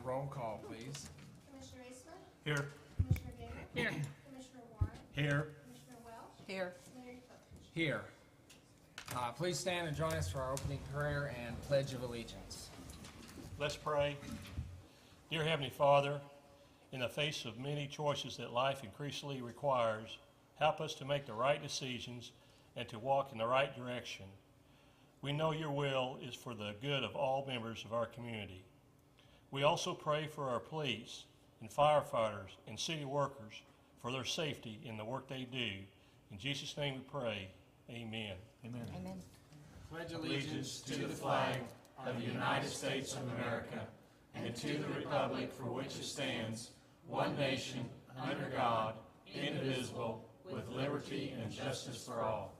roll call, please. Commissioner Eastman? Here. Commissioner Gainer? Here. Commissioner Warren? Here. Commissioner Welch? Here. Mayor Coach? Here. Please stand and join us for our opening prayer and Pledge of Allegiance. Let's pray. Dear Heavenly Father, in the face of many choices that life increasingly requires, help us to make the right decisions and to walk in the right direction. We know your will is for the good of all members of our community. We also pray for our police and firefighters and city workers for their safety in the work they do. In Jesus' name we pray. Amen. Amen. Pledge allegiance to the flag of the United States of America and to the republic for which it stands, one nation, under God, indivisible, with liberty and justice for all.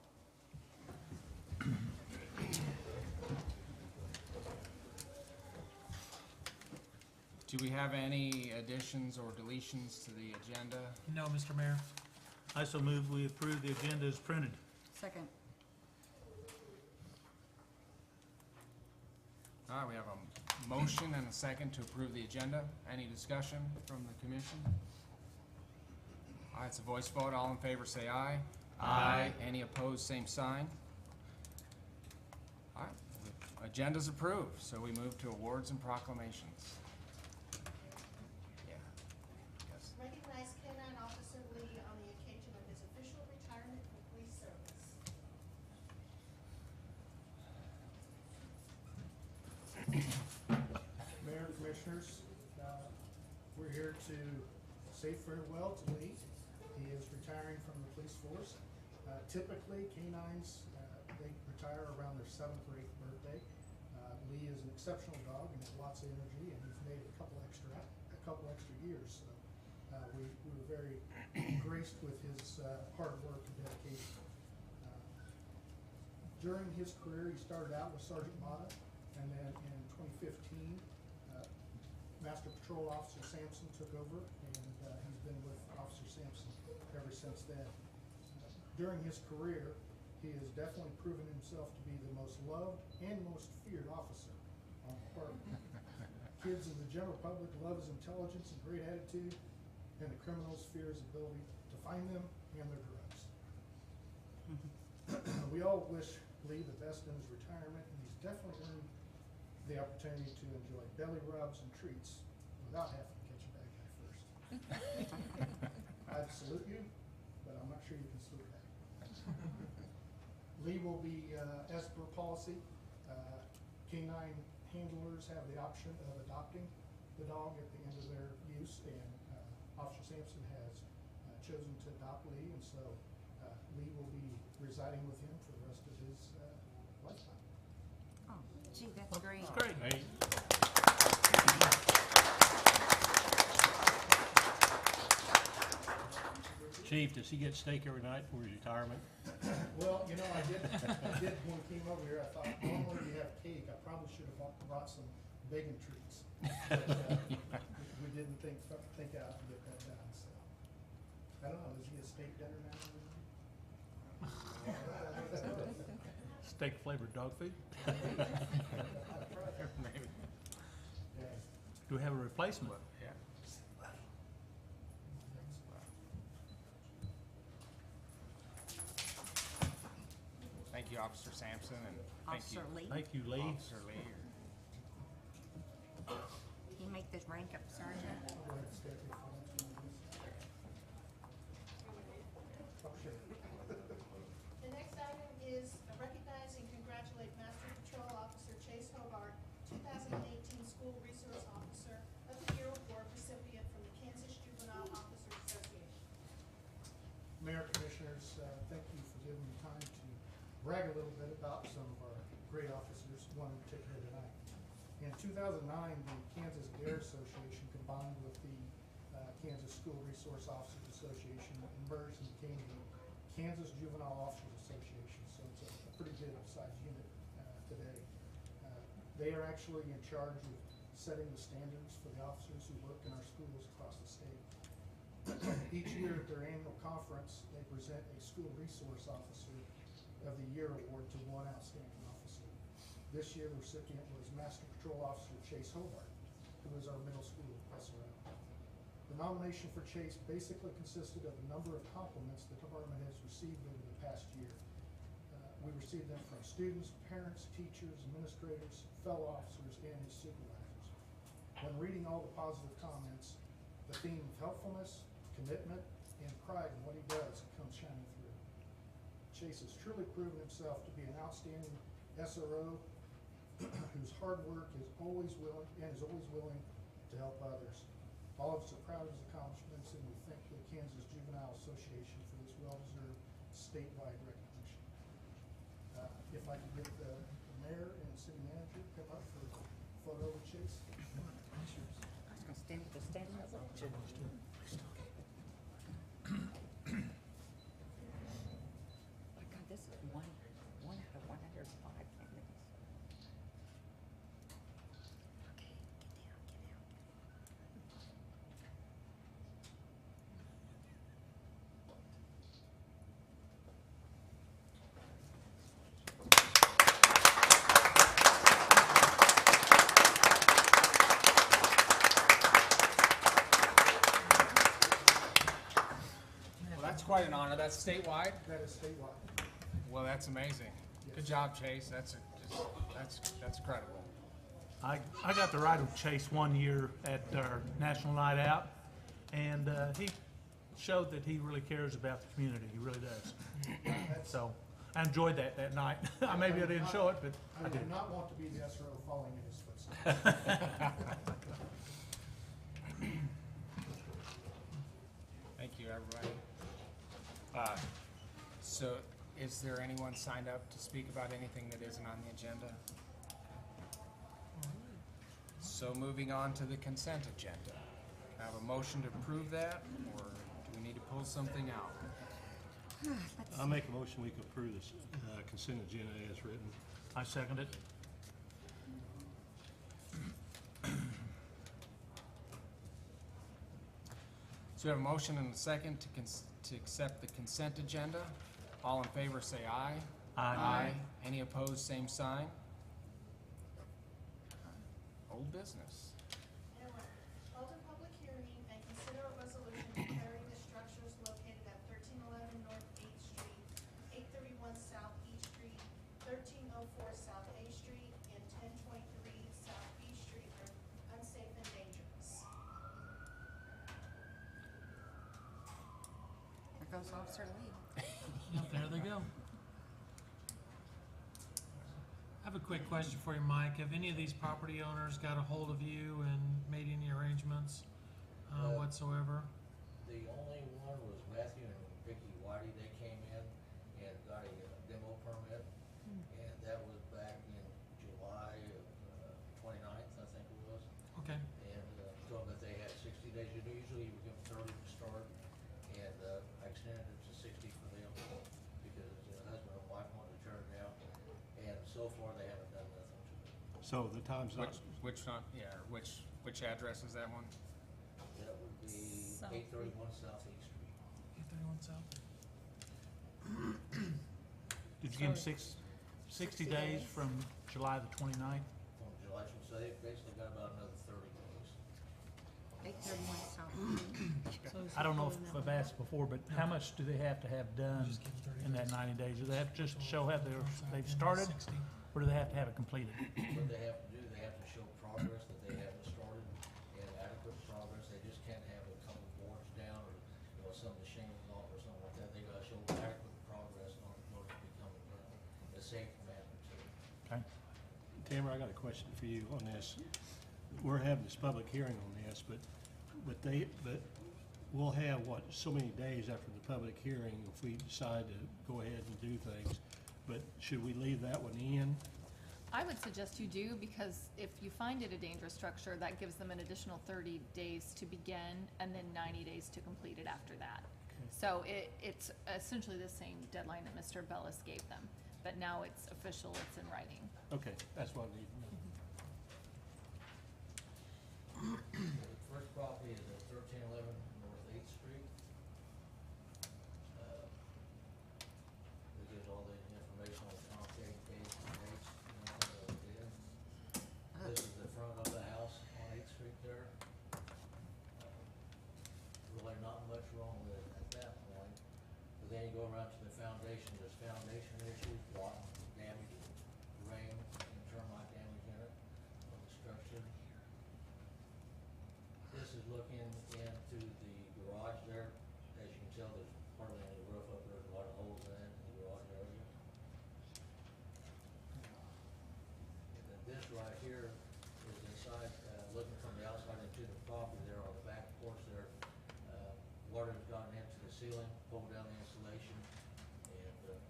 Do we have any additions or deletions to the agenda? No, Mr. Mayor. I so move we approve the agenda as printed. Second. All right, we have a motion and a second to approve the agenda. Any discussion from the commission? All right, it's a voice vote. All in favor say aye. Aye. Any opposed, same sign. All right, the agenda's approved, so we move to awards and proclamations. Yeah. Yes. Recognize K-9 Officer Lee on the occasion of his official retirement from police service. Mayor and Commissioners, we're here to say farewell to Lee. He is retiring from the police force. Typically, canines, they retire around their 7th or 8th birthday. Lee is an exceptional dog and has lots of energy, and he's made a couple extra years. So we were very graced with his hard work and dedication. During his career, he started out with Sergeant Mata, and then in 2015, Master Patrol Officer Sampson took over, and he's been with Officer Sampson ever since then. During his career, he has definitely proven himself to be the most loved and most feared officer on the department. Kids and the general public love his intelligence and great attitude, and the criminals fear his ability to find them and their drugs. We all wish Lee the best in his retirement, and he's definitely earned the opportunity to enjoy belly rubs and treats without having to catch a bad guy first. I'd salute you, but I'm not sure you can salute that. Lee will be, as per policy, K-9 handlers have the option of adopting the dog at the end of their use, and Officer Sampson has chosen to adopt Lee, and so Lee will be residing with him for the rest of his lifetime. Oh, gee, that's great. It's great. Hey. Chief, does he get steak every night for his retirement? Well, you know, I did when we came over here, I thought, normally we have cake, I probably should have brought some bacon treats. But, we didn't think out to get that done, so. I don't know, is he a steak dinner now? Steak flavored dog food. Maybe. Yeah. Do we have a replacement? Yeah. Thank you, Officer Sampson, and thank you, Officer Lee, Thank you, Lee. Officer Lee. he make this rank up sergeant. Go ahead, Steph, if you want to. Oh, sure. The next item is recognize and congratulate Master Patrol Officer Chase Hobart, 2018 School Resource Officer of the Year Award recipient from the Kansas Juvenile Officers Association. Mayor, Commissioners, thank you for giving me time to brag a little bit about some of our great officers, one in particular tonight. In 2009, the Kansas DARE Association combined with the Kansas School Resource Officers Association and merged and became the Kansas Juvenile Officers Association, so it's a pretty good sized unit today. They are actually in charge of setting the standards for the officers who work in our schools across the state. Each year at their annual conference, they present a School Resource Officer of the Year Award to one outstanding officer. This year, the recipient was Master Patrol Officer Chase Hobart. who is our middle school SRO. The nomination for Chase basically consisted of a number of compliments the department has received over the past year. We received them from students, parents, teachers, administrators, fellow officers, and his supervisors. When reading all the positive comments, the theme of helpfulness, commitment, and pride in what he does comes shining through. Chase has truly proven himself to be an outstanding SRO whose hard work is always willing to help others. All of us are proud of his accomplishments, and we thank the Kansas Juvenile Association for this well-deserved statewide recognition. If I could get the mayor and city manager to come up for a photo with Chase. I was gonna stand with the stand level. My God, this is one out of 105 candidates. Okay, get down. Well, that's quite an honor. That's statewide? That is statewide. Well, that's amazing. Good Yes. job, Chase. That's incredible. I got to ride with Chase one year at our National Night Out, and he showed that he really cares about the community. He really does. So I enjoyed that night. Maybe I didn't show it, but I I do did. not want to be the SRO following in his footsteps. Thank you, everybody. So is there anyone signed up to speak about anything that isn't on the agenda? So moving on to the consent agenda. Can I have a motion to approve that, or do we need to pull something out? I'll make a motion we can approve this consent agenda as written. I second it. So we have a motion and a second to accept the consent agenda. All in favor, say aye. Aye. Any opposed, same sign. Old business. Number one, hold a public hearing and consider a resolution declaring the structures located at 1311 North 8th Street, 831 South East Street, 1304 South A Street, and 1023 South B Street are unsafe and dangerous. There goes Officer Lee. There they go. I have a quick question for you, Mike. Have any of these property owners got a hold of you and made any arrangements whatsoever? The only one was Matthew and Vicky Whitey. They came in and got a demo permit, and that was back in July of 29th, I think it was. Okay, And told them that they had 60 days. Usually we give them 30 to start, and I extended it to 60 for them because the husband and wife wanted to turn it down. And so far they haven't done nothing to it. So the time's not, Which one, yeah, or which address is that one? That would be South. 831 South 8th Street. 831 South. Did you give him 60 days from July the 29th? From July, so they basically got about another 30 days. 831 South. I don't know if I've asked before, but how much do they have to have done Just give them 30 in that days. 90 days? Do they have to just show how they've And started, 60. or do they have to have it completed? What they have to do, they have to show progress that they haven't started and adequate progress. They just can't have a couple boards down or, some of the shingles off or something like that. They gotta show adequate progress in order to become a safe manner too. Okay. Tamara, I got a question for you on this. We're having this public hearing on this, but we'll have, so many days after the public hearing if we decide to go ahead and do things. But should we leave that one in? I would suggest you do, because if you find it a dangerous structure, that gives them an additional 30 days to begin and then 90 days to complete it after that. So it's essentially the same deadline that Mr. Bellis gave them, but now it's official, it's in writing. Okay, that's what I need to know. The first property is at 1311 North 8th Street. It gives all the information on the concrete dates and dates and everything that we did. This is the front of the house on 8th Street foundation, there's foundation issues, water damage, rain, and termite damage in it, on the structure. This is looking into the garage there. As you can tell, there's hardly any roof up there, there's a lot of holes in it, in the garage area. And then this right here is inside, looking from the outside into the property there on the back porch there. Water's gotten into the ceiling, pulled down the insulation, and,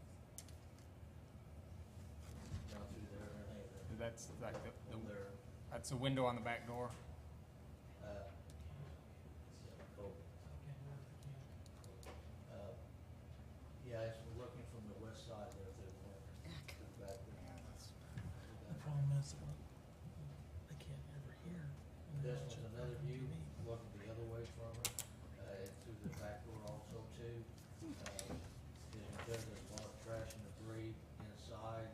down through there and everything. That's like From there, that's a window on the back door. oh, yeah, it's looking from the west side there through the back there. The problem is, they can't ever hear. This one's another view, looking the other way from it, through the back door also too. As you can tell, there's a lot of trash and debris inside.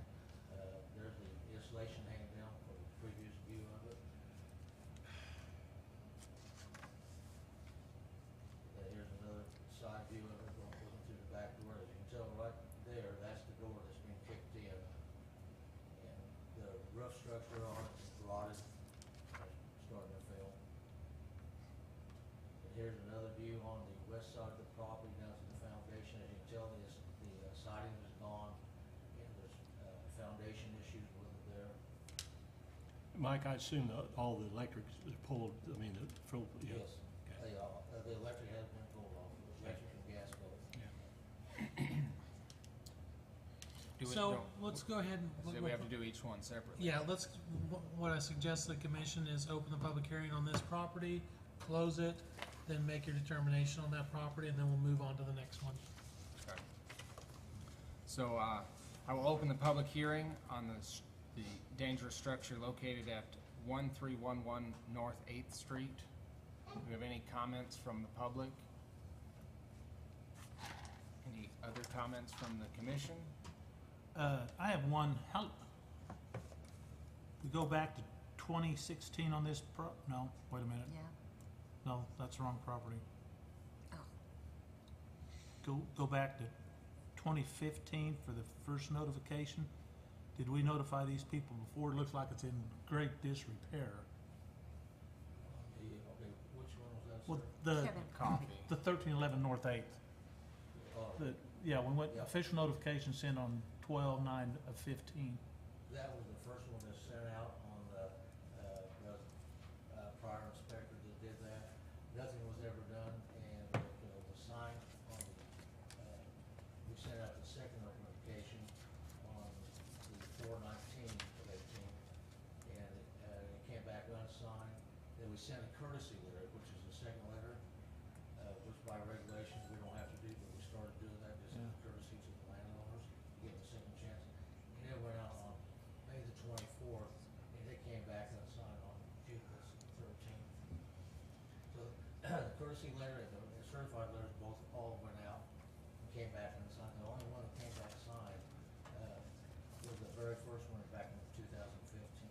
There's the insulation hanging down from the previous view of it. And here's another side view of it, looking through the back door. As you can tell right there, that's the door that's been kicked in. And the roof structure on it is rotted, starting to fail. And here's another view on the west side of the property down to the foundation. As you can tell, the siding is gone, and there's foundation issues with it there. Mike, I assume that all the electrics is pulled, I mean, yeah. Yes, the electric has been pulled off, electric and gas both. Do it- So, no, let's go ahead and. So we have to do each one separately. Yeah, let's, what I suggest to the commission is open the public hearing on this property, close it, then make your determination on that property, and then we'll move on to the next one. Okay. So, I will open the public hearing on the dangerous structure located at 1311 North 8th Street. Do we have any comments from the public? Any other comments from the commission? I have one, we go back to 2016 on this no, wait a minute. Yeah. No, that's the wrong property. Oh. Go back to 2015 for the first notification. Did we notify these people before? It looks like it's in great disrepair. Okay, which one was that, Well, sir? Kevin. Copy. the 1311 North 8th. Oh, Yeah, we went, Yeah. official notification sent on 12/9/15. that was the first one that sent out on the prior inspector that did that. Nothing was ever done, and the sign on we sent out the second notification on the 4/19/18, and it came back unsigned. Then we sent a courtesy letter, which is the second letter, which by regulations we don't have to do, but we started doing that just as a courtesy to the landowners, give them a second chance. And it went out on May the 24th, and it came back unsigned on June the 13th. So the courtesy letter and the certified letters both all went out and came back unsigned. The only one that came back signed was the very first one back in 2015.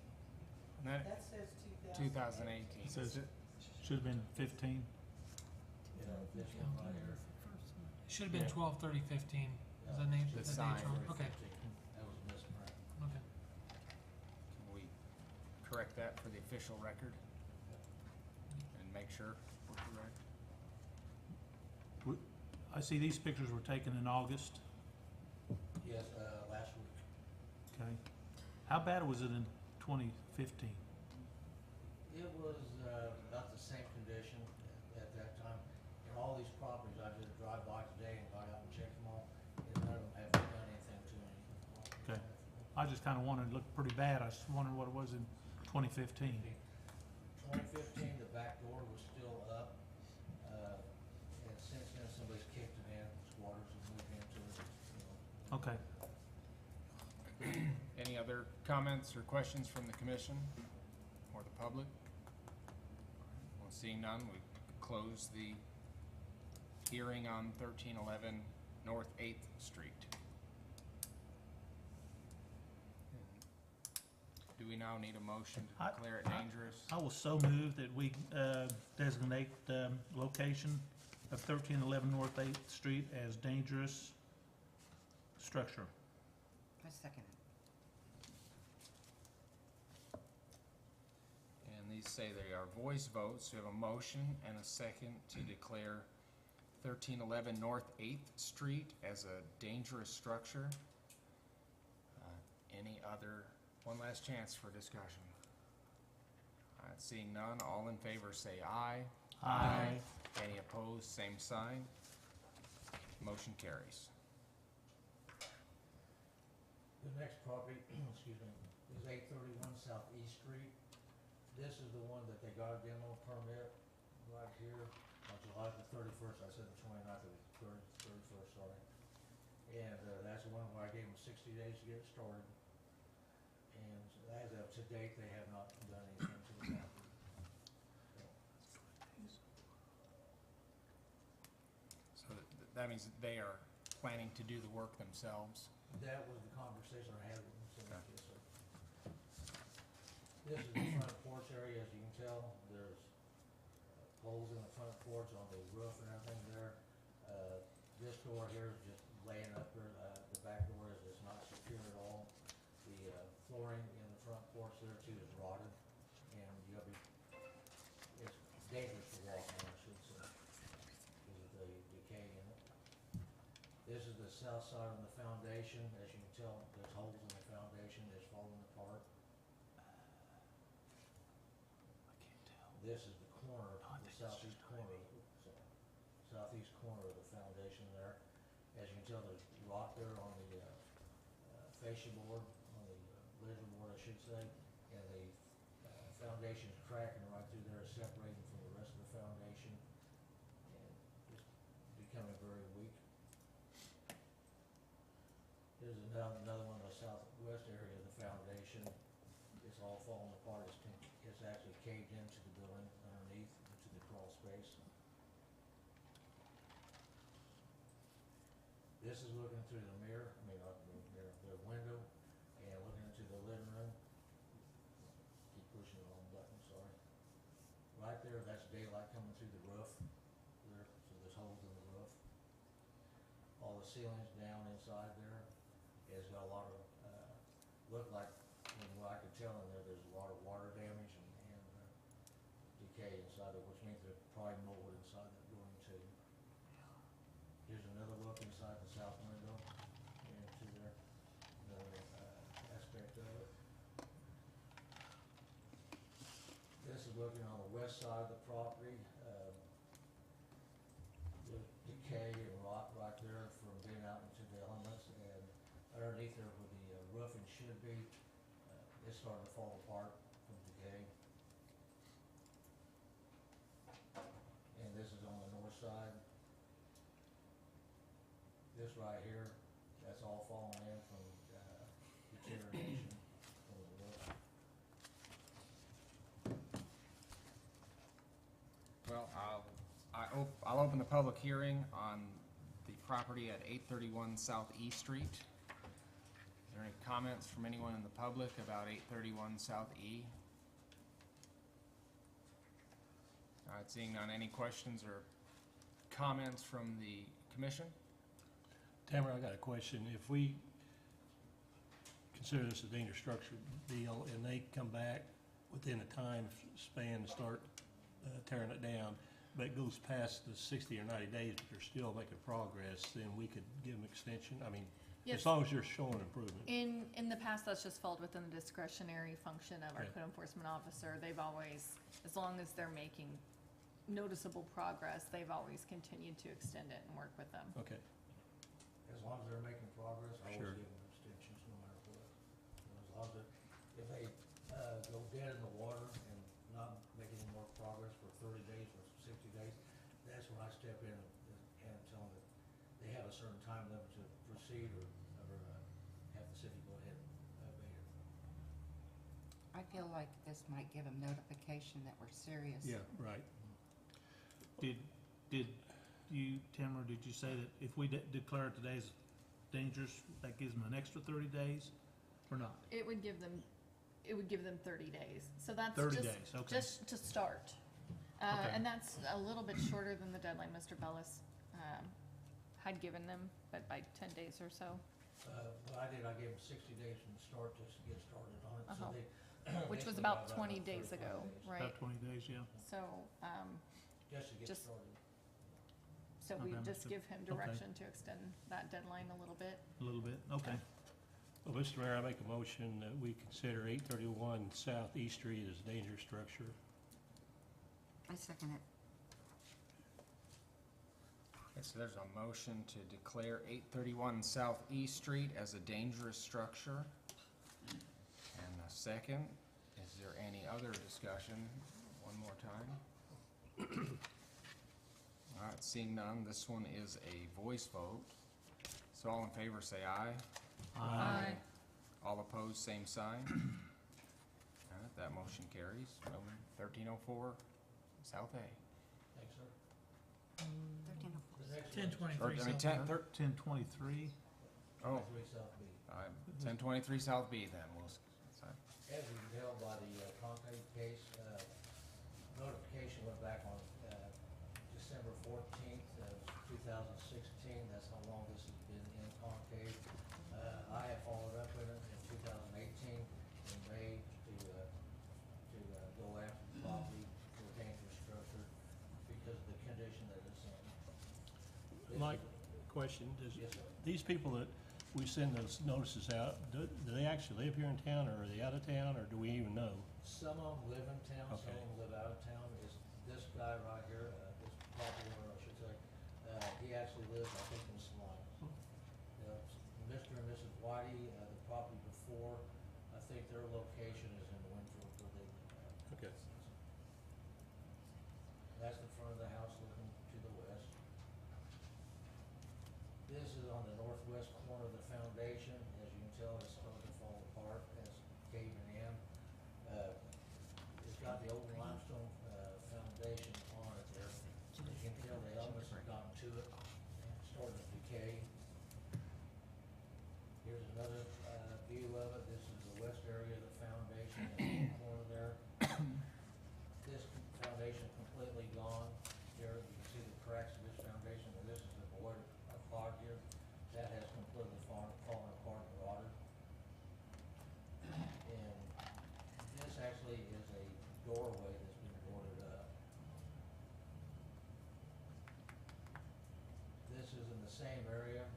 And that, That says 2018. It says it should have been 15. You know, this one right here. Should have been Yeah. 12/30/15, is that name, The the date's sign. wrong? Okay, That was a misprint. okay. Can we correct that for the official record? And make sure we're correct? I see these pictures were taken in August. Yes, last week. Okay. How bad was it in 2015? It was about the same condition at that time. And all these properties, I did a drive-by today and got out and checked them all, and none of them have done anything to them. Okay. I just kind of wanted, it looked pretty bad. I was wondering what it was in 2015. 2015, the back door was still up, and since then, somebody's kicked it in, squatters have moved into it, Okay. Any other comments or questions from the commission or the public? Well, seeing none, we close the hearing on 1311 North 8th Street. Do we now need a motion to declare it dangerous? I will so move that we designate location of 1311 North 8th Street as dangerous structure. I second it. And these say they are voice votes. We have a motion and a second to declare 1311 North 8th Street as a dangerous structure. Any other, one last chance for discussion. Seeing none, all in favor say aye. Aye. Any opposed, same sign. Motion carries. The next property, excuse me, is 831 Southeast Street. This is the one that they got a demo permit right here on July the 31st. I said the 29th, it was 31st, sorry. And that's the one where I gave them 60 days to get it started. And as of to date, they have not done anything to the property. So that means that they are planning to do the work themselves. That was the conversation I had with them, so, Okay. yes, sir. This is the front porch area, as you can tell, there's holes in the front porch on the roof and everything there. This door here is just laying up there, the back door is just not secure at all. The flooring in the front porch there too is rotted, and you gotta be, it's dangerous to walk on, I should say, because of the decay in it. This is the south side of the foundation. As you can tell, there's holes in the foundation, it's falling apart. This is the corner, the southeast corner, southeast corner of the foundation there. As you can tell, there's rot there on the fascia board, on the linear board, I should say, and the foundation's cracking right through there, separating from the rest of the foundation, and just becoming very weak. Here's another one in the southwest area of the foundation. It's all falling apart. It's actually caved into the building underneath, into the crawl space. This is looking through the mirror, not the mirror, the window, and looking into the living room. Keep pushing the wrong button, sorry. Right there, that's daylight coming through the roof there, so there's holes in the roof. All the ceilings down inside there. It's got a lot of, look like, from what I could tell in there, there's a lot of water damage and decay inside it, which means there's probably mold inside that building too. Here's another look inside the south window, into there, another aspect of it. This is looking on the west side of the property. The decay and rot right there from being out into the elements, and underneath there where the roofing should be, it's starting to fall apart from decay. And this is on the north side. This right here, that's all falling in from deterioration from the roof. Well, I'll open the public hearing on the property at 831 South E Street. Are there any comments from anyone in the public about 831 South E? All right, seeing none, any questions or comments from the commission? Tamara, I got a question. If we consider this a dangerous structure deal and they come back within a time span to start tearing it down, but it goes past the 60 or 90 days, but they're still making progress, then we could give them extension? I mean, Yes. as long as you're showing improvement. In the past, that's just fallen within the discretionary function of our Okay. code enforcement officer. They've always, as long as they're making noticeable progress, they've always continued to extend it and work with them. Okay. As long as they're making progress, I Sure. always give them extensions no matter what. As long as, if they go dead in the water and not make any more progress for 30 days or 60 days, that's when I step in and tell them that they have a certain time limit to proceed or have the city go ahead and abate it. I feel like this might give them notification that we're serious. Yeah, right. Did you, Tamara, did you say that if we declare it today as dangerous, that gives them an extra 30 days or not? It would give them 30 days. So that's 30 just, days, okay. just to start. Okay. And that's a little bit shorter than the deadline Mr. Bellis had given them, but by 10 days or so. What I did, I gave them 60 days from the start to get started on it, so Uh-huh. they. Which was basically about got 20 about days 35 ago, days, right? About 20 days, yeah. So, Just to get Just- started. so we Okay, just understood. give him Okay. direction to extend that deadline a little bit. A little bit, okay. Well, Mr. Mayor, I make a motion that we consider 831 South East Street as a dangerous structure. I second it. Okay, so there's a motion to declare 831 South East Street as a dangerous structure. And a second, is there any other discussion? One more time. All right, seeing none, this one is a voice vote. So all in favor say aye. Aye. All opposed, same sign. All right, that motion carries. 1304 South A. Thanks, sir. 1304. The next Ten one is Or, twenty-three I mean, South. 1023, Oh, 23 South B. 1023 South B then, we'll, sorry. As you can tell by the Concrete case, notification went back on December 14th of 2016. That's how long this has been in Concave. I have followed up with it in 2018 in May to go after the property for a dangerous structure because of the condition that it's in. This Mike, is- question, does, Yes, sir. these people that we send those notices out, do they actually live here in town, or are they out of town, or do we even know? Some of them live in town, some Okay. of them live out of town. Is this guy right here, this property owner, I should say, he actually lives, I think, in Salina. Mr. and Mrs. Whitey, the property before, I think their location is in Winfield where they live at. Okay. That's the front of the house looking to the west. This is on the northwest corner of the foundation. As you can tell, it's starting to fall apart as it's caving in. It's got the old limestone foundation on it there. As you can tell, the elements have gotten to it, and starting to decay. Here's another view of it. This is the west area of the foundation in the corner there. This foundation completely gone. Here, you can see the cracks of this foundation, and this is the void of clog here. That has completely fallen apart and rotted. And this actually is a doorway that's been boarded up. This is in the same area.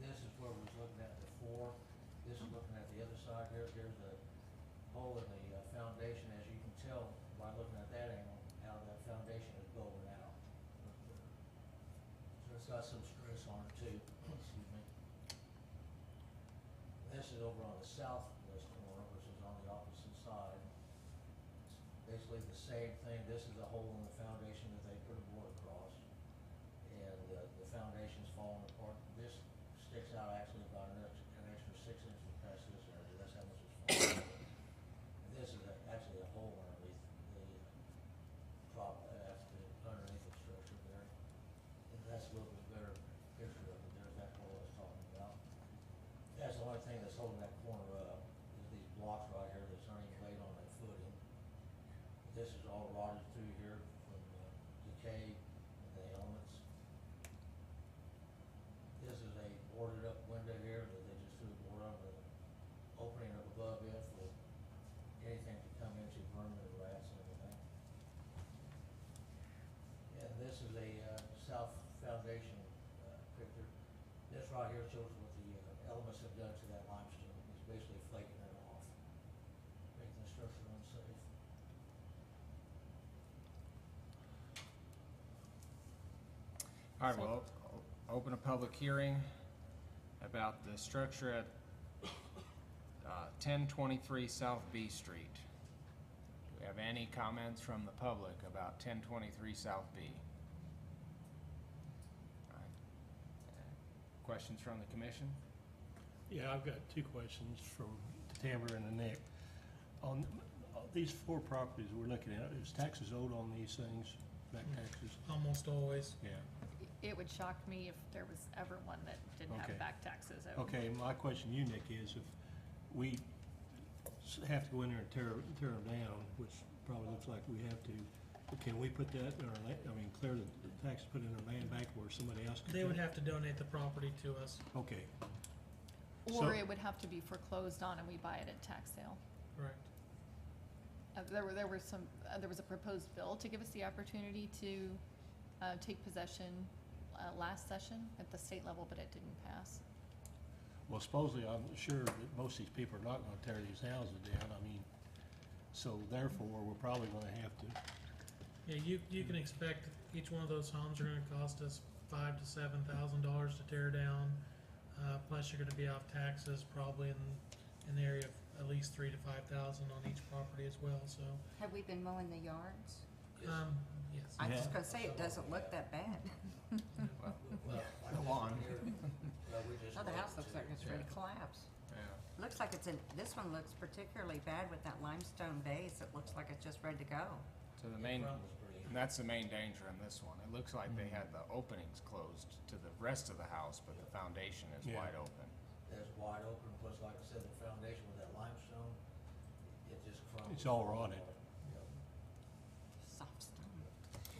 This is where we was looking at before. This is looking at the other side here. There's a hole in the foundation, as you can tell by looking at that angle, how that foundation is blowing out. So it's got some stress on it too. Excuse me. This is over on the southwest corner, which is on the opposite side. It's basically the same thing. This is a hole in the foundation that they put a board across. And the foundation's falling apart. This sticks out actually about an extra 6 inches past this area. That's how much it's falling. And this is actually a hole underneath underneath the structure there. And that's a little bit better picture of it. There's that hole I was talking about. That's the only thing that's holding that corner up, is these blocks right here that's not even laid on that footing. This is all rotted through here from decay and the elements. This is a boarded up window here that they just threw a board on the opening up above it for anything to come into, vermin and rats and everything. And this is a south foundation picture. This right here shows what the elements have done to that limestone. It's basically flaking it off, making the structure unsafe. All right, well, open a public hearing about the structure at 1023 South B Street. Do we have any comments from the public about 1023 South B? All right. Questions from the commission? Yeah, I've got two questions from Tamara and Nick. On these four properties we're looking at, is taxes owed on these things, back taxes? Almost always. Yeah. It would shock me if there was ever one that didn't Okay. have back taxes owed. Okay, my question to you, Nick, is if we have to go in there and tear them down, which probably looks like we have to, can we put that in our, clear the tax, put it in our land bank where somebody else can? They would have to donate the property to us. Okay, So- Or it would have to be foreclosed on and we buy it at tax sale. Correct. There was a proposed bill to give us the opportunity to, take possession, last session at the state level, but it didn't pass. Well, supposedly, I'm sure that most of these people are not gonna tear these houses down, I mean, so therefore, we're probably gonna have to, Yeah, you can expect each one of those homes are gonna cost us $5,000 to $7,000 to tear down. Plus you're gonna be off taxes probably in the area of at least $3,000 to $5,000 on each property as well, so, Have we been mowing the yards? yes. I was Yeah. just gonna say, it doesn't look that bad. Well, like Go this on. one here, we just Oh, the mowed house looks too. like it's ready to collapse. Yeah. Looks like it's in, this one looks particularly bad with that limestone base. It looks like it's just ready to go. So the main, Front was pretty. and that's the main danger in this one. It looks like they had the openings closed to the rest of the house, but the foundation is Yeah. wide open. It's wide open, plus like I said, the foundation with that limestone, it just crumbles. It's all rotted. Yep. Soft stone.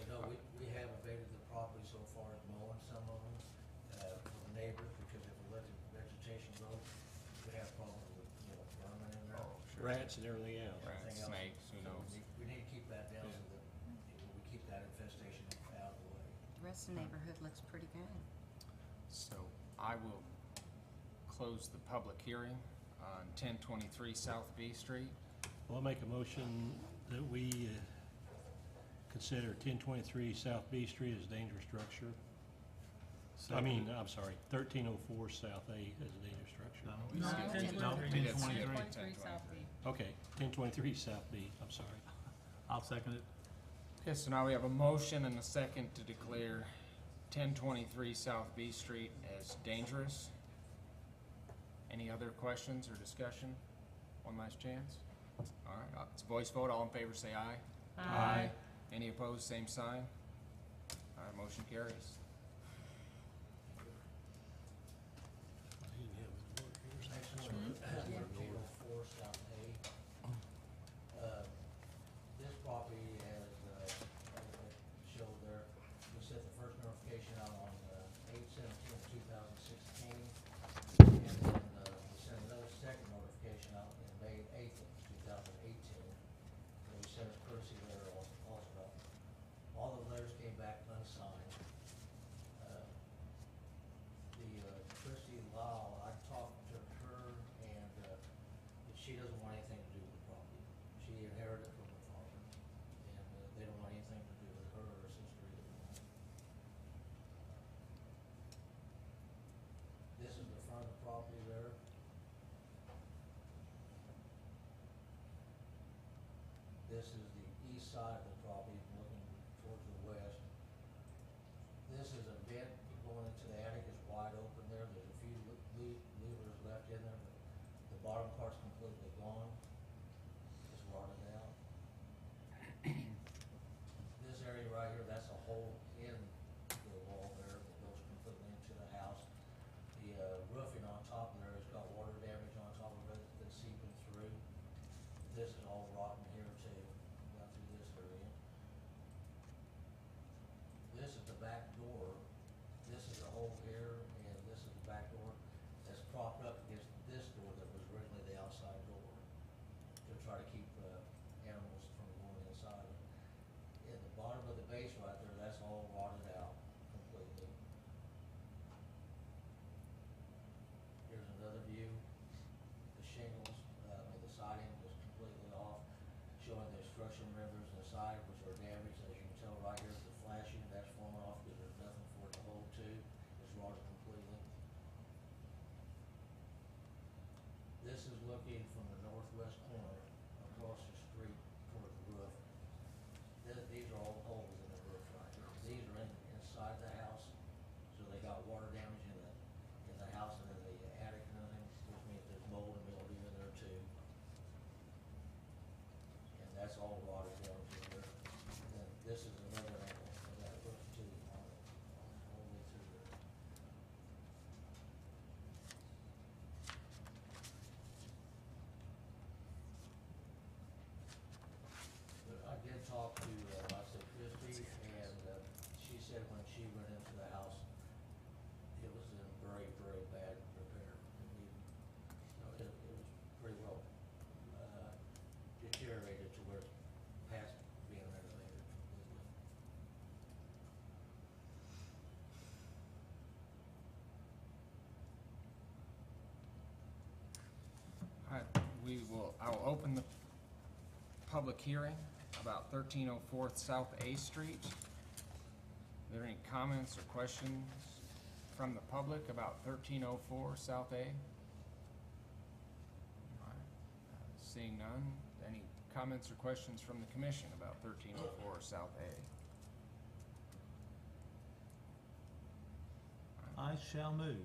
You know, we have abated the property so far as mowing some of them, for the neighbors, because if we let the vegetation grow, we have problems with, vermin in there. Oh, sure. rats and everything else. Rats, everything else. snakes, who So knows? we need to keep that down so that, we keep that infestation out of the way. The rest of the neighborhood looks pretty good. So I will close the public hearing on 1023 South B Street. Well, I'll make a motion that we consider 1023 South B Street as a dangerous structure. I'm sorry, 1304 South A as a dangerous structure. We No, skipped 1023. we did skip 1023. 1023. Okay, 1023 South B, I'm sorry. I'll second it. Okay, so now we have a motion and a second to declare 1023 South B Street as dangerous. Any other questions or discussion? One last chance? All right, it's a voice vote. All in favor, say aye. Aye. Any opposed, same sign. All right, motion carries. Next one, 1304 South A. This property has, as I showed there, we sent the first notification out on 8/17/2016. And then, we sent another second notification out in May 8/2018. And we sent a courtesy letter also. All the letters came back unsigned. Christy Lau, I talked to her, and she doesn't want anything to do with the property. She inherited it from her father, and they don't want anything to do with her or her sister either. This is the front of the property there. This is the east side of the property looking towards the west. This is a vent going into the attic, it's wide open there, there's a few levers left in there, but the bottom part's completely gone. It's rotted out. This area right here, that's a hole in the wall there that goes completely into the house. The roofing on top of there has got water damage on top of it that's seeping through. This is all rotten here too, down through this area. This is the back door. This is the hole here, and this is the back door that's propped up against this door that was originally the outside door to try to keep animals from going inside. At the bottom of the base right there, that's all rotted out completely. Here's another view. The shingles, the siding was completely off, showing the construction members inside, which are damaged. As you can tell right here, the flashing, that's falling off because there's nothing for it to hold to. It's rotted completely. This is looking from the northwest corner across the street toward the roof. These are all holes in the roof right here. These are inside the house, so they got water damage in the house and in the attic and everything, which means there's mold and mildew in there too. And that's all rotted down through there. And this is another angle of that roof too, all the way through there. But I did talk to, I said Christie, and she said when she went into the house, it was in very, very bad repair. It needed I will open the public hearing about 1304 South A Street. Are there any comments or questions from the public about 1304 South A? All right. Seeing none, any comments or questions from the commission about 1304 South A? I shall move.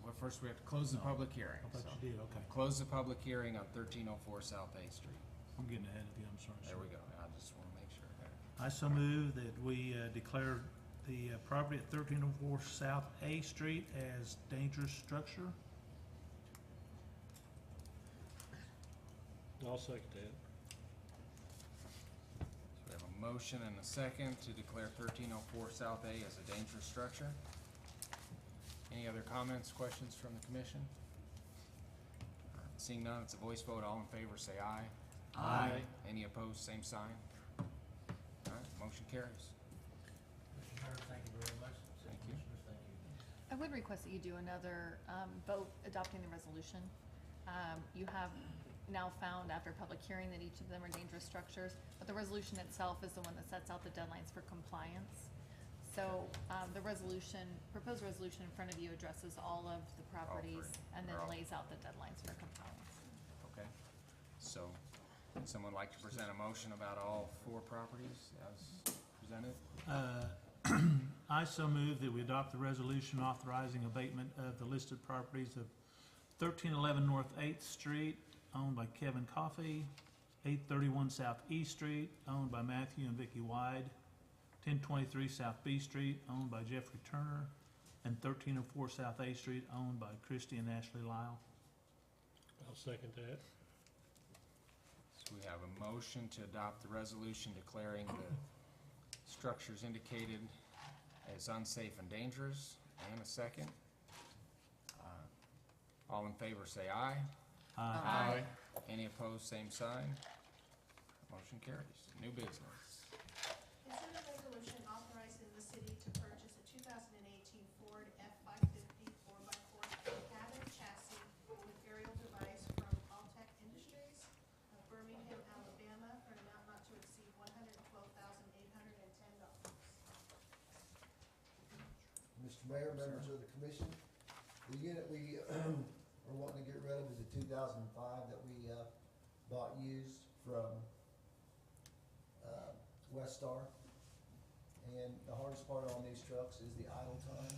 Well, first we have to close the No. public hearing. I thought so you did, okay. Close the public hearing on 1304 South A Street. I'm getting ahead of you, I'm sorry. There we go. I just want to make sure that. I so move that we declare the property at 1304 South A Street as dangerous structure. I'll second that. So we have a motion and a second to declare 1304 South A as a dangerous structure. Any other comments, questions from the commission? Seeing none, it's a voice vote. All in favor, say aye. Aye. Any opposed, same sign. All right, motion carries. Mr. Mayor, thank you very much. Thank you. Commissioners, thank you. I would request that you do another vote adopting the resolution. You have now found after public hearing that each of them are dangerous structures, but the resolution itself is the one that sets out the deadlines for compliance. So the proposed resolution in front of you addresses all of the properties and then Or all. lays out the deadlines for compliance. Okay. So, would someone like to present a motion about all 4 properties as presented? I so move that we adopt the resolution authorizing abatement of the listed properties of 1311 North 8th Street, owned by Kevin Coffey, 831 South E Street, owned by Matthew and Vicky Wide, 1023 South B Street, owned by Jeffrey Turner, and 1304 South A Street, owned by Christy and Ashley Lyle. I'll second that. So we have a motion to adopt the resolution declaring the structures indicated as unsafe and dangerous, and a second. All in favor say aye. Aye. Any opposed, same sign. Motion carries. New business. Consider resolution authorizing the city to purchase a 2018 Ford F-550 4x4 cabin chassis with aerial device from Altech Industries of Birmingham, Alabama, for an amount not to exceed $112,810. Mr. Mayor, members of the commission, the unit we are wanting to get rid of is a 2005 that we bought used from Westar. And the hardest part on these trucks is the idle time.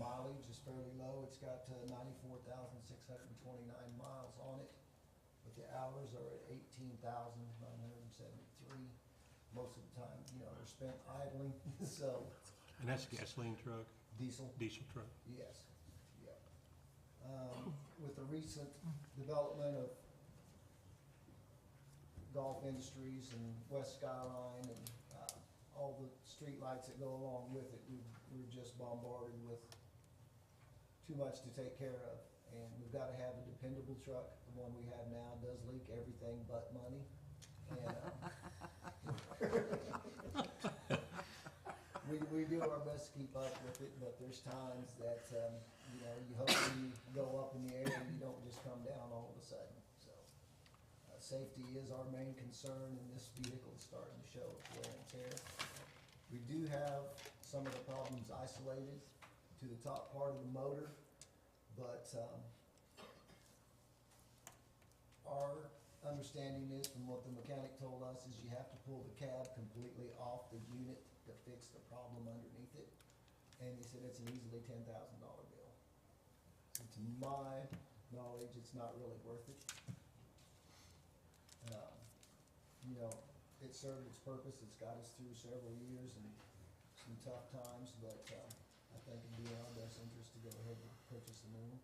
Mileage is fairly low. It's got 94,629 miles on it, but the hours are at 18,973. Most of the time, they're spent idling, so. And that's a gasoline truck, Diesel. diesel truck. Yes, yeah. With the recent development of Gulf Industries and West Skyline and all the street lights that go along with it, we're just bombarded with too much to take care of. And we've got to have a dependable truck. The one we have now does leak everything but money. And we do our best to keep up with it, but there's times that, you hope you go up in the air and you don't just come down all of a sudden. So, safety is our main concern, and this vehicle is starting to show wear and tear. We do have some of the problems isolated to the top part of the motor, but our understanding is, from what the mechanic told us, is you have to pull the cab completely off the unit to fix the problem underneath it. And he said it's an easily $10,000 bill. So to my knowledge, it's not really worth it. It served its purpose. It's got us through several years and some tough times, but I think it'd be in our best interest to go ahead and purchase a new one.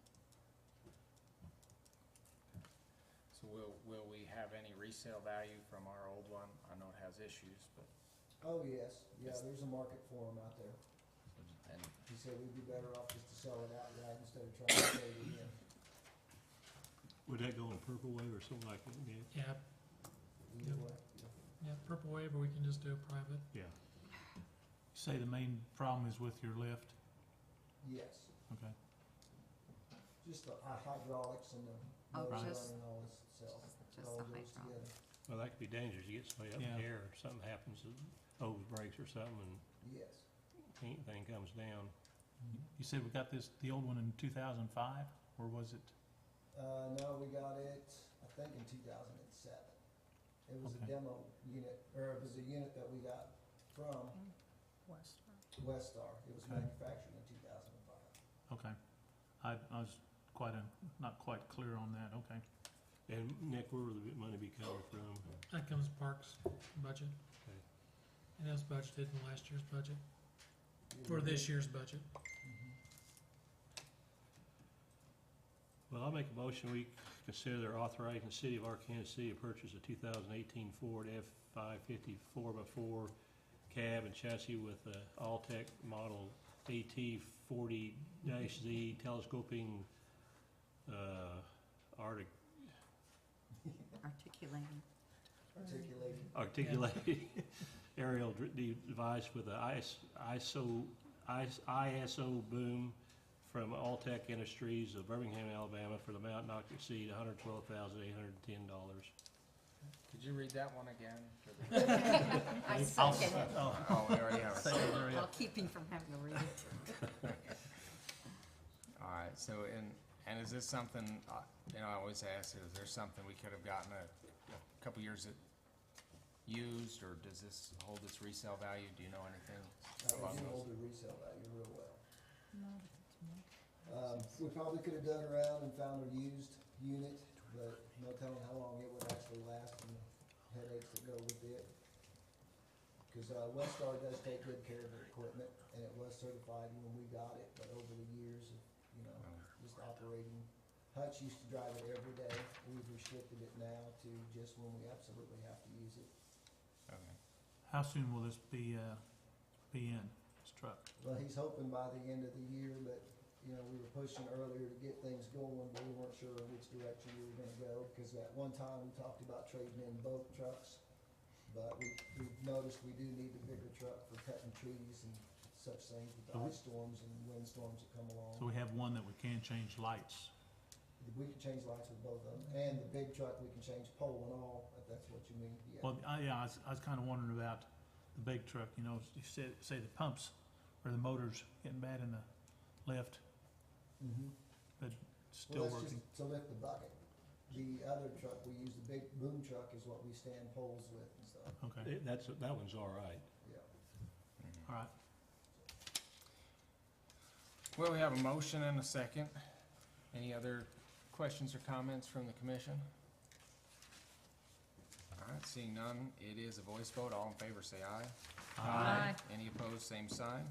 So will we have any resale value from our old one? I know it has issues, but, Oh, yes. Yeah, there's a market for them out there. and He said we'd be better off just to sell it outright instead of trying to trade it in. Would that go on Purple Wave or something like that, Nick? Yeah, Either Yep. way, yeah, Purple Wave, or we can just do a private. Yeah. You say the main problem is with your lift? yes. Okay. Just the hydraulics and the Oh, motor just- running all this itself. just It all the goes hydraulic. together. Well, that could be dangerous. You get somebody up in Yeah. the air, or something happens, the hose breaks or something, and Yes. anything comes down. You said we got the old one in 2005, or was it? No, we got it, I think in 2007. It was a Okay. demo unit, or it was a unit that we got from Westar. It was Okay. manufactured in 2005. Okay. I was not quite clear on that, okay. And Nick, where will the money be coming from? That comes Parks budget. Okay. And that's budgeted in last year's budget, for this year's budget. Well, I'll make a motion, we consider authorizing the city of Arkansas City to purchase a 2018 Ford F-550 4x4 cab and chassis with a Alltech model AT40-Z telescoping, Articulating. Articulated. aerial device with a ISO boom from Alltech Industries of Birmingham, Alabama, for the amount not to exceed $112,810. Could you read that one again? I second it. Oh, we already have a second. I'll keep him from having to read it. All right, so, and is this something, I always ask, is there something we could have gotten a couple years it used, or does this hold its resale value? Do you know anything We about do those? hold the resale value real well. We probably could have dug around and found a used unit, but no telling how long it would actually last and the headaches that go with it. Because Westar does take good care of their equipment, and it was certified when we got it, but over the years of, just operating, Hutch used to drive it every day. We've restricted it now to just when we absolutely have to use it. Okay. How soon will this be in, this truck? Well, he's hoping by the end of the year, but, we were pushing earlier to get things going, but we weren't sure which direction we were gonna go, because at one time we talked about trading in both trucks. But we've noticed we do need the bigger truck for cutting trees and such things with the ice storms and windstorms that come So along. we have one that we can change lights. We can change lights with both of them, and the big truck, we can change pole and all, if that's what you mean, yeah. Well, I was kind of wondering about the big truck, you say the pumps or the motor's getting bad in the lift, Mhm. but Well, still that's working. just to lift the bucket. The other truck, we use the big boom truck is what we stand poles with and stuff, Okay, That one's all right. yeah. all right. Well, we have a motion and a second. Any other questions or comments from the commission? All right, seeing none, it is a voice vote. All in favor, say aye. Aye. Any opposed, same sign.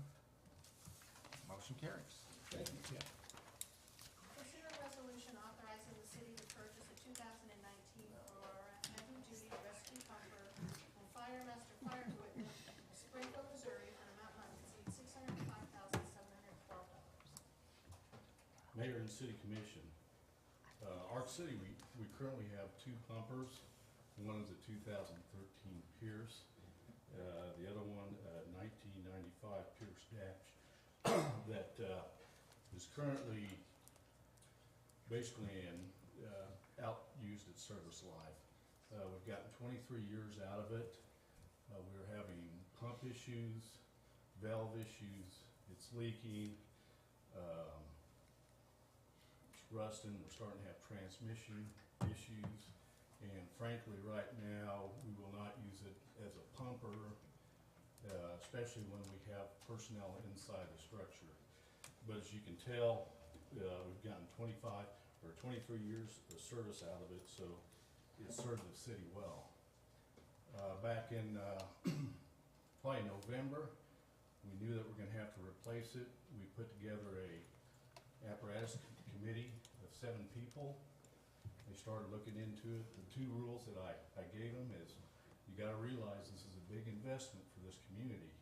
Motion carries. Thank you. Consider a resolution authorizing the city to purchase a 2019 Aurora heavy-duty rescue pumper from Fire Master Fire Equipment of Springfield, Missouri, for an amount not to exceed $605,712. Mayor and City Commission, Ark City, we currently have two pumpers. One is a 2013 Pierce, the other one, 1995 Pierce Dash, that is currently basically out used its service life. We've gotten 23 years out of it. We're having pump issues, valve issues, it's leaking, it's rusting, we're starting to have transmission issues. And frankly, right now, we will not use it as a pumper, especially when we have personnel inside the structure. But as you can tell, we've gotten 23 years of service out of it, so it served the city well. Back in probably November, we knew that we're gonna have to replace it. We put together a apparatus committee of 7 people. They started looking into it. The 2 rules that I gave them is, you gotta realize this is a big investment for this community.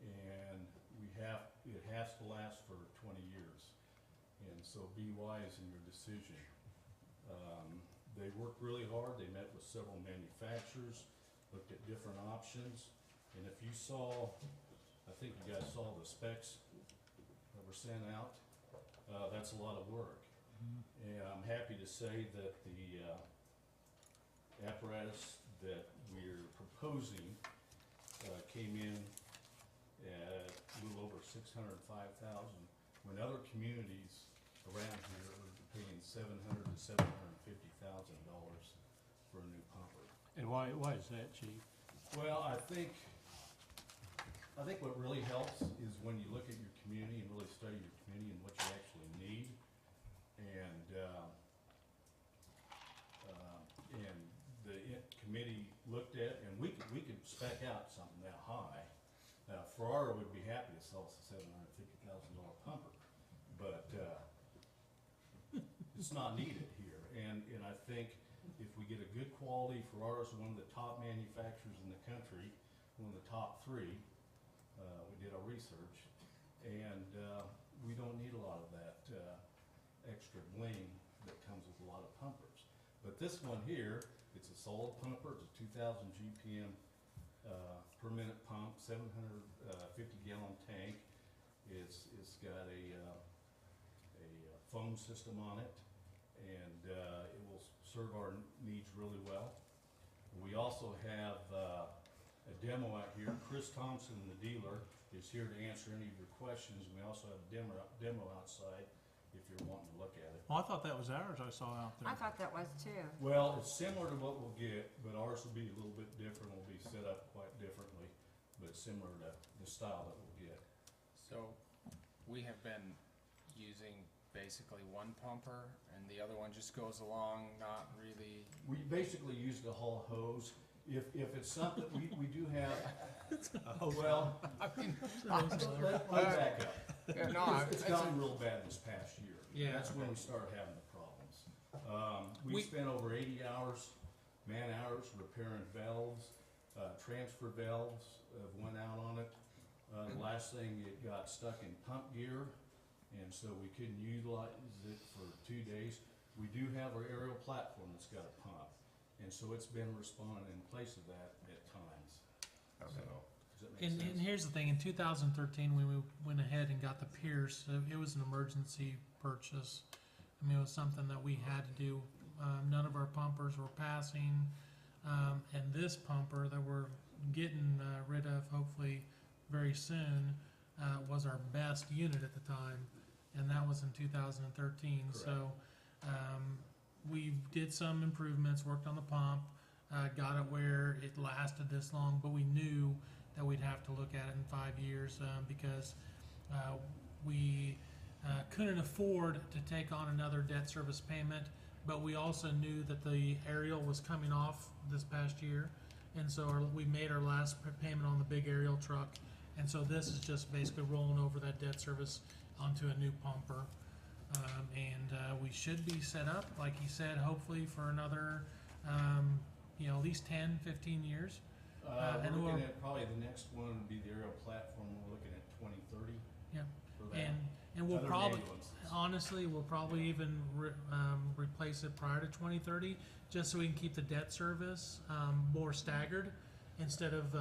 And it has to last for 20 years. And so be wise in your decision. They worked really hard. They met with several manufacturers, looked at different options. And if you saw, I think you guys saw the specs that were sent out, that's a lot of work. And I'm happy to say that the apparatus that we're proposing came in at a little over $605,000, when other communities around here are paying $700,000 to $750,000 for a new pumper. And why is that, Chief? Well, I think what really helps is when you look at your community and really study your community and what you actually need. And the committee looked at, and we could spec out something that high. Ferrara would be happy to sell us a $750,000 pumper, but it's not needed here. And I think if we get a good quality, Ferrara's one of the top manufacturers in the country, one of the top 3. We did our research, and we don't need a lot of that extra bling that comes with a lot of pumpers. But this one here, it's a solid pumper. It's a 2,000 GPM per minute pump, 750-gallon tank. It's got a foam system on it, and it will serve our needs really well. We also have a demo out here. Chris Thompson, the dealer, is here to answer any of your questions. We also have a demo outside if you're wanting to look at it. Oh, I thought that was ours I saw out there. I thought that was too. Well, it's similar to what we'll get, but ours will be a little bit different. Will be set up quite differently, but similar to the style that we'll get. So, we have been using basically one pumper, and the other one just goes along, not really. We basically use the whole hose. If it's something, we do have, well, I mean, let's back up. yeah, no, It's gotten real bad this past year. Yeah. That's when we started having the problems. We spent over 80 hours, man-hours, repairing valves, transfer valves went out on it. The last thing, it got stuck in pump gear, and so we couldn't utilize it for 2 days. We do have our aerial platform that's got a pump, and so it's been responding in place of that at times. So, does that make And sense? here's the thing, in 2013, when we went ahead and got the Pierce, it was an emergency purchase. I mean, it was something that we had to do. None of our pumpers were passing, and this pumper that we're getting rid of, hopefully very soon, was our best unit at the time, and that was in 2013. Correct. So we did some improvements, worked on the pump, got it where it lasted this long, but we knew that we'd have to look at it in 5 years because we couldn't afford to take on another debt service payment, but we also knew that the aerial was coming off this past year, and so we made our last payment on the big aerial truck, and so this is just basically rolling over that debt service onto a new pumper. And we should be set up, like he said, hopefully for another, at least 10, 15 years. And We're we'll- looking at probably the next one would be the aerial platform. We're looking at 2030 Yeah. for that. And we'll Other probably, ambulances. honestly, we'll probably even replace it prior to 2030, just so we can keep the debt service more staggered, instead of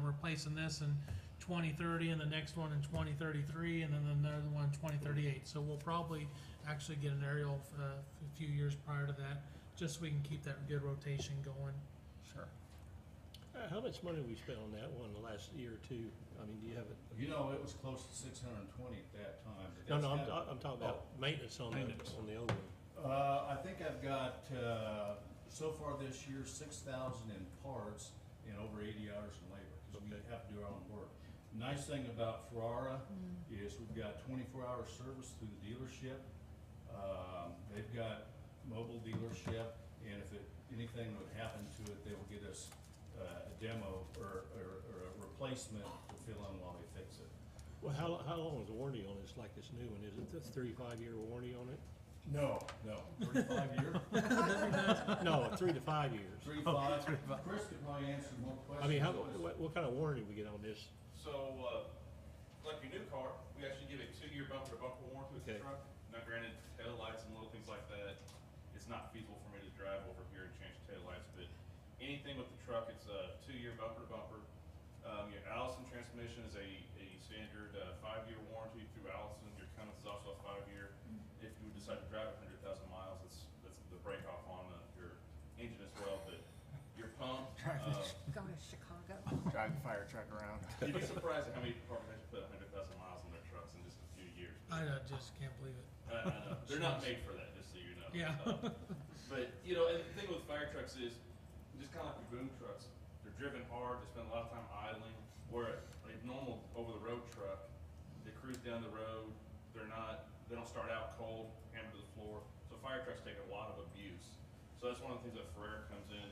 replacing this in 2030 and the next one in 2033 and then another one in 2038. So we'll probably actually get an aerial a few years prior to that, just so we can keep that good rotation going. Sure. How much money have we spent on that one the last year or two? I mean, do you have it? You know, it was close to 620 at that time. But No, that's no, got- I'm talking about maintenance on the old one. I think I've got, so far this year, 6,000 in parts and over 80 hours in labor, because we Okay. have to do our own work. Nice thing about Ferrara is we've got 24-hour service through the dealership. They've got mobile dealership, and if anything would happen to it, they will get us a demo or a replacement to fill in while they fix it. Well, how long is the warranty on this, like this new one? Is it the 35-year warranty on it? No, 35 years? No, 3 to 5 years. 3, 5. Chris could probably answer more questions. I mean, what kind of warranty we get on this? So, like your new car, we actually give a 2-year bumper-to-bumper warranty with the Okay. truck. Now granted, tail lights and little things like that, it's not feasible for me to drive over here and change tail lights, but anything with the truck, it's a 2-year bumper-to-bumper. Your Allison transmission is a standard 5-year warranty through Allison. Your Cummins is also a 5-year. If you would decide to drive 100,000 miles, that's the break off on your engine as well, but your pump, Go to Chicago. Drive the fire truck around. you'd be surprised at how many departments actually put 100,000 miles on their trucks in just a few years. I just can't believe it. I know, they're not made for that, just so you know. Yeah. But, you know, and the thing with fire trucks is, just kinda like your boom trucks, they're driven hard, they spend a lot of time idling, where a normal over-the-road truck, they cruise down the road, they don't start out cold, hammer to the floor, so fire trucks take a lot of abuse. So that's one of the things that Ferrer comes in,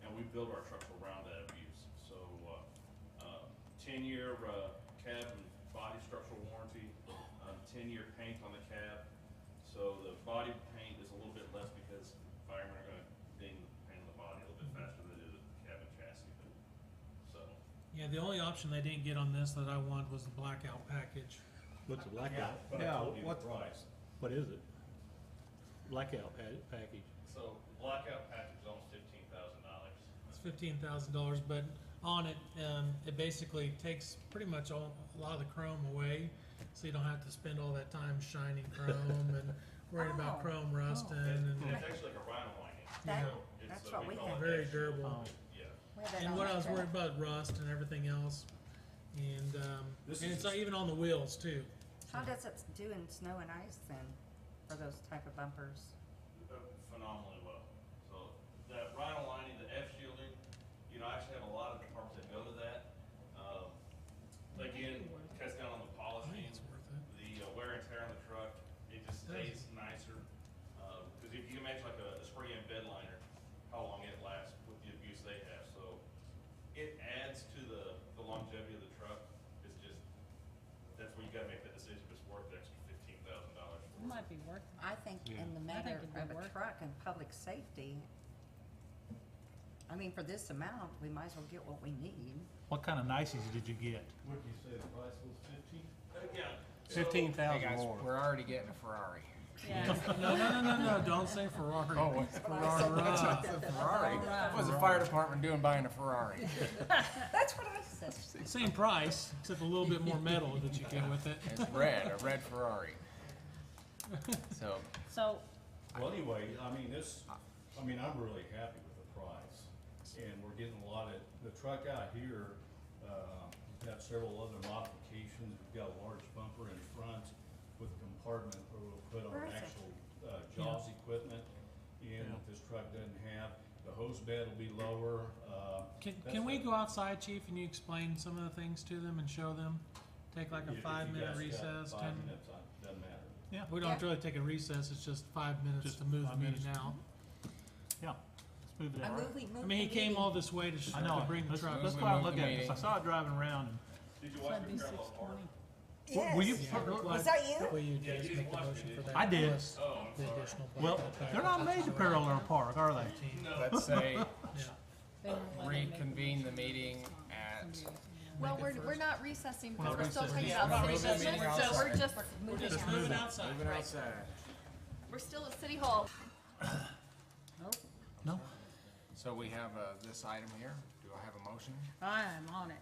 and we build our trucks around that abuse. So, 10-year, cab and body structural warranty, 10-year paint on the cab. So the body paint is a little bit less because firemen are gonna ding the paint on the body a little bit faster than they do the cabin chassis, but, so. Yeah, the only option they didn't get on this that I want was the blackout package. What's a blackout? But I told you the price. What is it? Blackout package. So blackout package is almost $15,000. It's $15,000, but on it, it basically takes pretty much a lot of the chrome away, so you don't have to spend all that time shining chrome and worrying about Oh. chrome rusting And and, it's actually like a rhino lining. That- So it's, that's uh, what we call have. it very extra. durable. Yeah. We have that And on what I my was truck. worried about rust and everything else, and This and is it's just- even on the wheels too. How does it do in snow and ice then, for those type of bumpers? Phenomenally well. So that rhino lining, the F shielding, you know, I actually have a lot of departments that go to that. Again, cuts down on the I polishing, think it's worth it. the wear and tear on the truck. It just stays nicer. Because if you can imagine like a spray-in bed liner, how long it lasts with the abuse they have. So it adds to the longevity of the truck. It's just, that's where you gotta make that decision if it's worth the extra $15,000 for. It might be worth it. I think in the I think matter it'd be of a worth it. truck and public safety, I mean, for this amount, we might as well get what we need. What kind of niceties did you get? What did you say the price was, 15? Yeah. So- Hey 15,000 guys, more. we're already getting a Ferrari. Yeah. No, don't say Ferrari. Oh, what's Ferrari? That's not the Ferrari. What's the fire department doing buying a Ferrari? That's what I said. Same price, except a little bit more metal that you get with it. It's red, a red Ferrari. So, So, Well, anyway, I'm really happy with the price, and we're getting a lot of, the truck out here, we've got several other modifications, we've got a large bumper in front with a compartment where we'll put Where our is it? actual, JAWS equipment in that this truck doesn't have. The hose bed will be lower, Can we go outside, chief, and you explain some of the things to them and show them? Take like a if you 5-minute guys got recess, 5 10. minutes, doesn't matter. Yeah, We don't have to really take a recess, it's just 5 minutes Just to move the 5 meeting minutes. out. yeah. Let's move it I out. move we move I mean, he the came meeting. all this way to I know. bring the Let's, truck. let's We go out and moved look the at it, 'cause I meeting. saw it driving around and, Did you so watch it'd the be parallel 6:20. What, were you, Yes. Was that you? Will you Yeah, just you make the watched motion it, for didn't that? I did. plus Oh, I'm The sorry. additional. well, blackout they're not package. made to parallel park, are they? let's say Yeah. They won't let them make reconvene the motions. meeting at, Well, we're not recessing We're because not we're still talking recessing. about We're city not business, recessing. so we're just We're moving just on. moving outside. moving outside. We're still at City Hall. No? So we have, this item here. Do I have a motion? I am on it.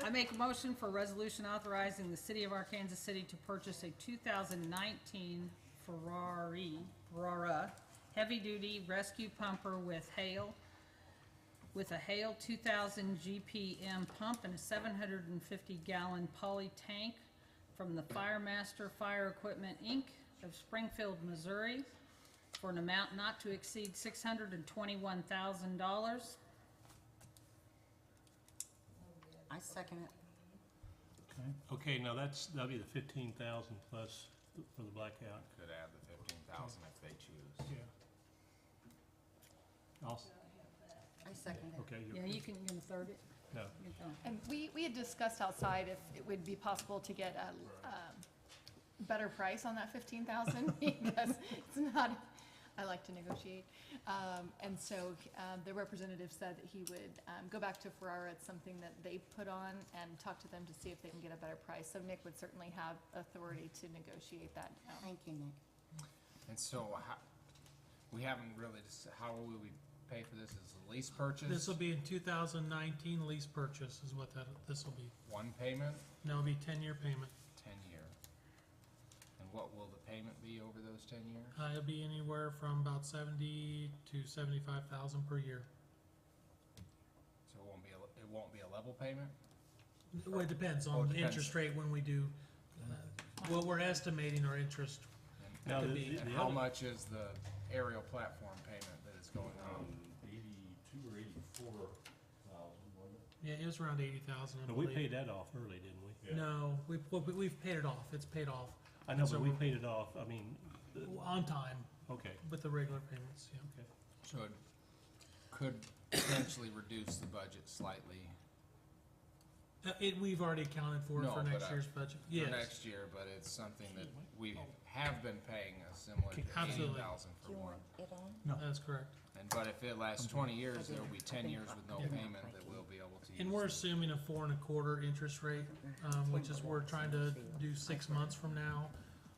I make a motion for a resolution authorizing the city of Arkansas City to purchase a 2019 Ferrara heavy-duty rescue pumper with a Hale 2000 GPM pump and a 750-gallon poly tank from the Firemaster Fire Equipment, Inc. of Springfield, Missouri, for an amount not to exceed $621,000. I second it. Okay, now that'll be the 15,000 plus for the blackout. Could add the 15,000 if they choose. Yeah. I second it. Okay, Yeah, you can third it. no. You can go. And we had discussed outside if it would be possible to get a better price on that 15,000 because it's not, I like to negotiate. And so the representative said that he would go back to Ferrara. It's something that they put on and talk to them to see if they can get a better price. So Nick would certainly have authority to negotiate that. Thank you, Nick. And so, we haven't really, how will we pay for this? Is it a lease purchase? This will be in 2019 lease purchase is what this will be. One payment, No, it'll be 10-year payment. 10-year. And what will the payment be over those 10 years? It'll be anywhere from about 70 to 75,000 per year. So it won't be a level payment? Well, it depends Oh, it on the depends. interest rate when we do, what we're estimating our interest. Now, could the- be- And how much is the aerial platform payment that is going on? 82 or 84,000, wasn't it? Yeah, it was around 80,000, I But we believe. paid that off early, didn't we? Yeah. No, we've paid it off, it's paid off. I know, So but we we're- paid it off, I mean, On time, okay. with the regular payments, yeah. So it could potentially reduce the budget slightly We've already accounted for it No, for but, next year's budget, for yes. next year, but it's something that we have been paying a similar to Absolutely. 80,000 Do for you one. want it on? No. That's correct. But if it lasts 20 years, there'll be 10 years with no payment that we'll be able to use. And we're assuming a 4.25% interest rate, which is, we're trying to do 6 months from now.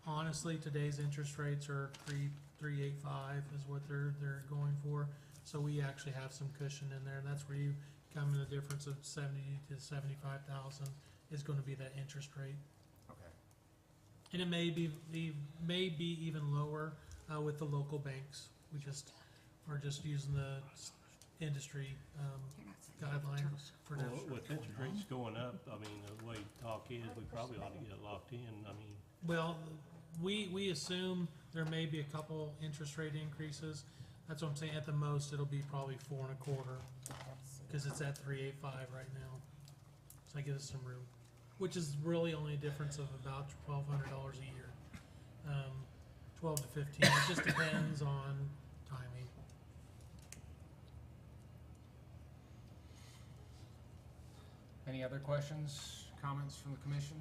Honestly, today's interest rates are 3.85 is what they're going for. So we actually have some cushion in there, and that's where you come in the difference of 70 to 75,000 is gonna be that interest rate. Okay. And it may be even lower, with the local banks. We're just using the industry, You're not supposed to guidelines for Well, that. with interest rates going up, I mean, the way talk is, we probably ought to get it locked in, I mean, Well, we assume there may be a couple interest rate increases. That's what I'm saying, at the most, it'll be probably 4.25, cause it's at 3.85 right now. So that gives us some room, which is really only a difference of about $1,200 a year. 12 to 15, it just depends on timing. Any other questions, comments from the commission?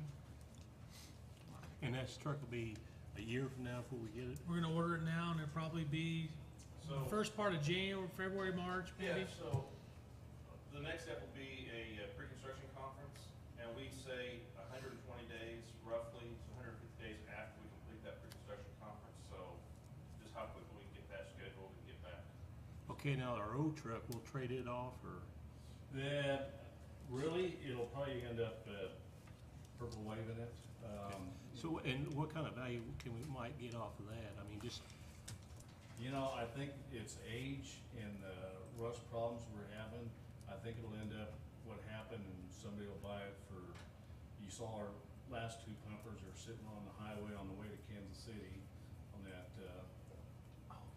and that truck will be a year from now before we get it? We're gonna order it now, and it'll probably be So, first part of January, February, March, maybe. yeah, so the next step will be a pre-construction conference, and we say 120 days roughly, so 150 days after we complete that pre-construction conference, so just how quickly we can get that scheduled and get back. Okay, now our old truck, we'll trade it off, or, That, really, it'll probably end up purple waving it. so, and what kind of value can we might get off of that? I mean, just, You know, I think it's age and the rust problems we're having. I think it'll end up what happened, and somebody will buy it for, you saw our last two pumpers are sitting on the highway on the way to Kansas City on that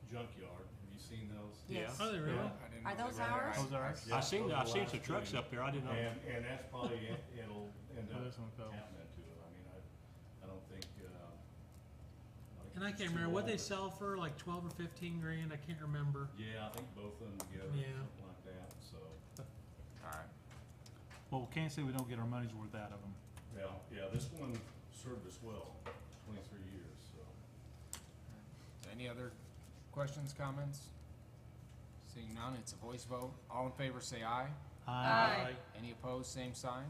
junkyard. Have you seen those? yeah. Are they really? I didn't Are know those they were ours? right. Those are ours? Yeah, I seen those are the some last trucks two. up there, I didn't know. And that's probably, it'll end up This one goes. happening to it. I mean, I don't think, And I can't remember, what they sell for, like 12 or 15 grand, I can't remember. Yeah, I think both of them together, Yeah. something like that, so, All right. Well, we can't say we don't get our money's worth out of them. yeah, this one served us well, 23 years, so. Any other questions, comments? Seeing none, it's a voice vote. All in favor, say aye. Aye. Any opposed, same sign.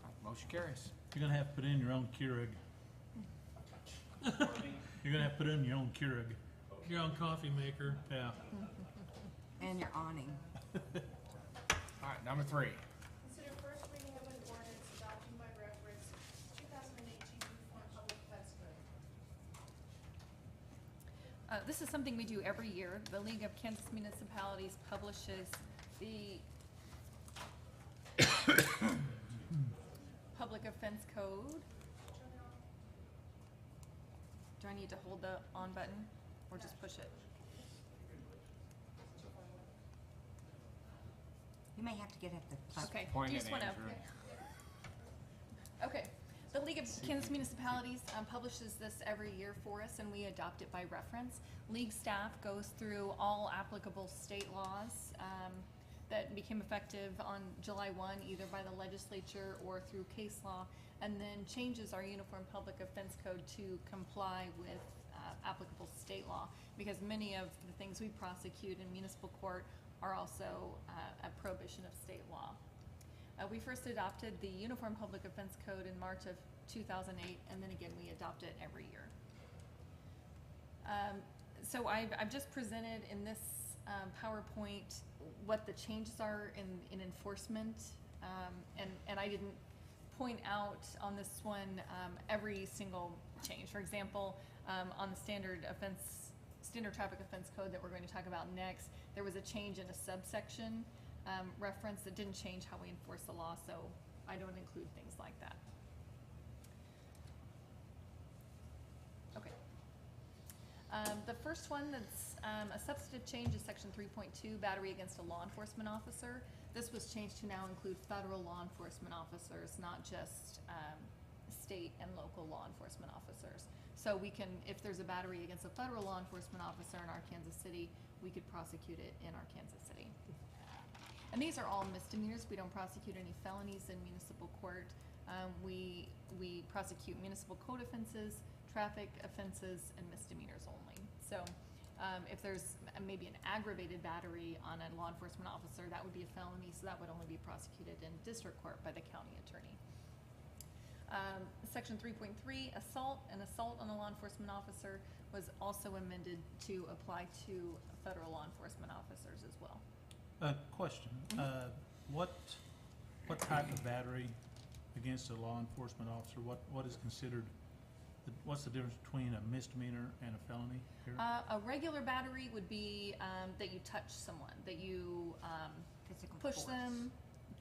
All right, motion carries. You're gonna have to put in your own Keurig. You're gonna have to put in your own Keurig. Your own coffee maker. Yeah. And your awning. All right, number 3. Consider first reading of an ordinance adopting by reference 2018 Uniform Public Defense Code. This is something we do every year. The League of Kansas Municipalities publishes the Public Offense Code. Do I need to hold the on button or just push it? You may have to get at the plus. Okay, Point do you it, just wanna? Andrew. Okay, the League of Kansas Municipalities publishes this every year for us, and we adopt it by reference. League staff goes through all applicable state laws that became effective on July 1, either by the legislature or through case law, and then changes our Uniform Public Offense Code to comply with applicable state law, because many of the things we prosecute in municipal court are also a prohibition of state law. We first adopted the Uniform Public Offense Code in March of 2008, and then again, we adopt it every year. So I've just presented in this PowerPoint what the changes are in enforcement, and I didn't point out on this one every single changed. For example, on the standard traffic offense code that we're going to talk about next, there was a change in a subsection reference that didn't change how we enforce the law, so I don't include things like that. Okay. The first one that's a substantive change is section 3.2, battery against a law enforcement officer. This was changed to now include federal law enforcement officers, not just state and local law enforcement officers. So we can, if there's a battery against a federal law enforcement officer in our Kansas City, we could prosecute it in our Kansas City. And these are all misdemeanors. We don't prosecute any felonies in municipal court. We prosecute municipal code offenses, traffic offenses, and misdemeanors only. So if there's maybe an aggravated battery on a law enforcement officer, that would be a felony, so that would only be prosecuted in district court by the county attorney. Section 3.3, assault. An assault on a law enforcement officer was also amended to apply to federal law enforcement officers as well. Question, what type of battery against a law enforcement officer, what is considered, what's the difference between a misdemeanor and a felony here? A regular battery would be that you touch someone, that you push them,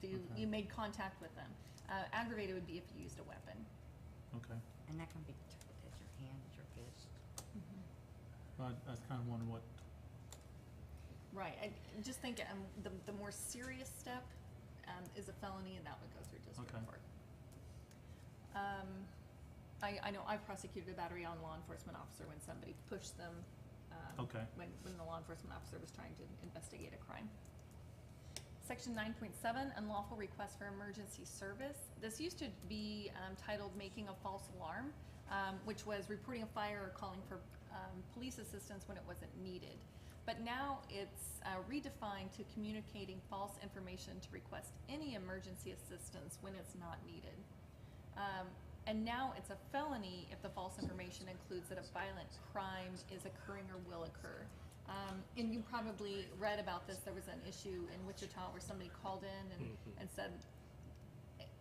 you made contact with them. Aggravated would be if you used a weapon. Okay. And that can be interpreted as your hand, your fist. I was kind of wondering what. Right. I just think the more serious step is a felony, and that would go through district court. I know I've prosecuted a battery on a law enforcement officer when somebody pushed them. When the law enforcement officer was trying to investigate a crime. Section 9.7, unlawful request for emergency service. This used to be titled making a false alarm, which was reporting a fire or calling for police assistance when it wasn't needed. But now it's redefined to communicating false information to request any emergency assistance when it's not needed. And now it's a felony if the false information includes that a violent crime is occurring or will occur. And you probably read about this. There was an issue in Wichita where somebody called in and said,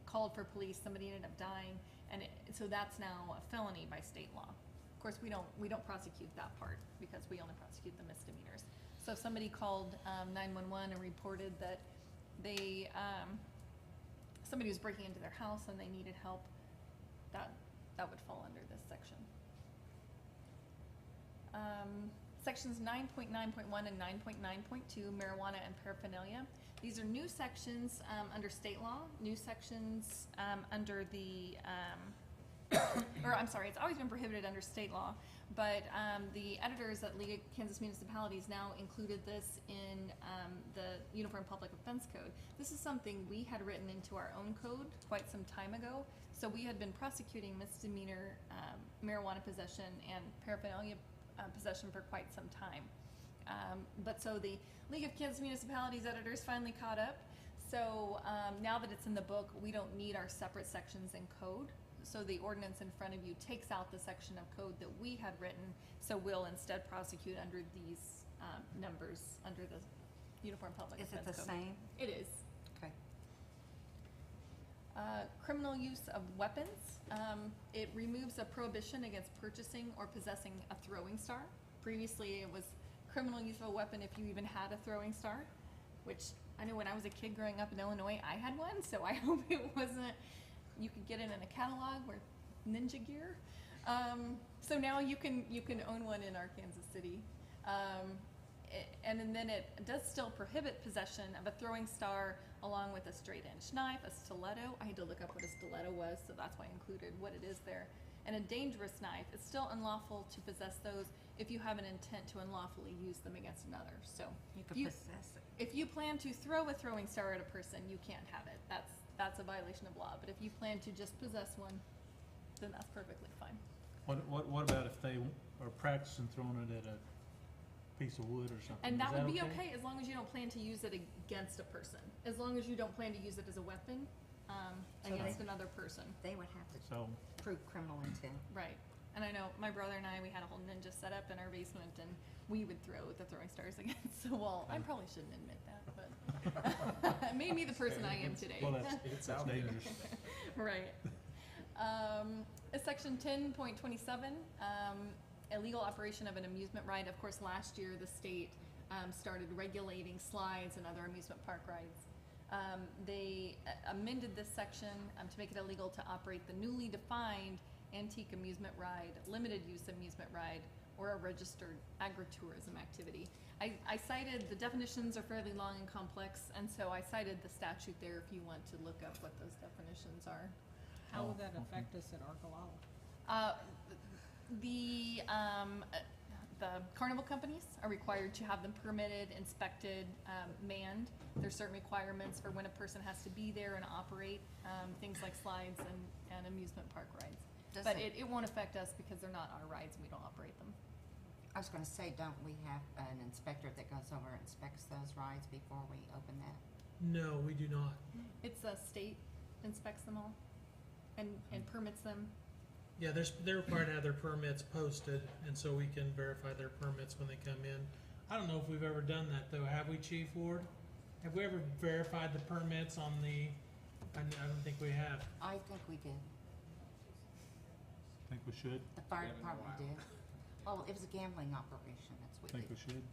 called for police, somebody ended up dying, and so that's now a felony by state law. Of course, we don't prosecute that part because we only prosecute the misdemeanors. So if somebody called 911 and reported that they somebody was breaking into their house and they needed help, that would fall under this section. Sections 9.9.1 and 9.9.2, marijuana and paraphernalia. These are new sections under state law, new sections under the, or I'm sorry, it's always been prohibited under state law, but the editors at League of Kansas Municipalities now included this in the Uniform Public Offense Code. This is something we had written into our own code quite some time ago. So we had been prosecuting misdemeanor marijuana possession and paraphernalia possession for quite some time. But so the League of Kansas Municipalities editors finally caught up. So now that it's in the book, we don't need our separate sections in code. So the ordinance in front of you takes out the section of code that we had written, so we'll instead prosecute under these numbers under the Uniform Public Offense Code. Is it the same? It is. Okay. Criminal use of weapons. It removes a prohibition against purchasing or possessing a throwing star. Previously, it was criminal use of a weapon if you even had a throwing star, which I know when I was a kid growing up in Illinois, I had one, so I hope it wasn't, you could get it in a catalog or Ninja Gear. So now you can own one in our Kansas City. And then it does still prohibit possession of a throwing star along with a straight-edge knife, a stiletto. I had to look up what a stiletto was, so that's why I included what it is there. And a dangerous knife. It's still unlawful to possess those if you have an intent to unlawfully use them against another. So you can possess it. If you plan to throw a throwing star at a person, you can't have it. That's a violation of law. But if you plan to just possess one, then that's perfectly fine. What about if they are practicing throwing it at a piece of wood or something? And that would be okay as long as you don't plan to use it against a person. As long as you don't plan to use it as a weapon against another person. They would have to prove criminal intent. Right. And I know my brother and I, we had a whole ninja set up in our basement, and we would throw the throwing stars against the wall. I probably shouldn't admit that, but it made me the person I am today. Well, it's dangerous. Right. Section 10.27, illegal operation of an amusement ride. Of course, last year the state started regulating slides and other amusement park rides. They amended this section to make it illegal to operate the newly defined antique amusement ride, limited use amusement ride, or a registered agritourism activity. I cited, the definitions are fairly long and complex, and so I cited the statute there if you want to look up what those definitions are. How will that affect us at Arcalala? The carnival companies are required to have them permitted, inspected, manned. There's certain requirements for when a person has to be there and operate, things like slides and amusement park rides. But it won't affect us because they're not our rides, we don't operate them. I was gonna say, don't we have an inspector that goes over and inspects those rides before we open that? No, we do not. It's the state inspects them all and permits them. Yeah, they're required to have their permits posted, and so we can verify their permits when they come in. I don't know if we've ever done that though, have we, Chief Ward? Have we ever verified the permits on the, I don't think we have. I think we did. Think we should? The fire Haven't in a department while. did. Oh, it was a gambling operation, that's what Think they we should?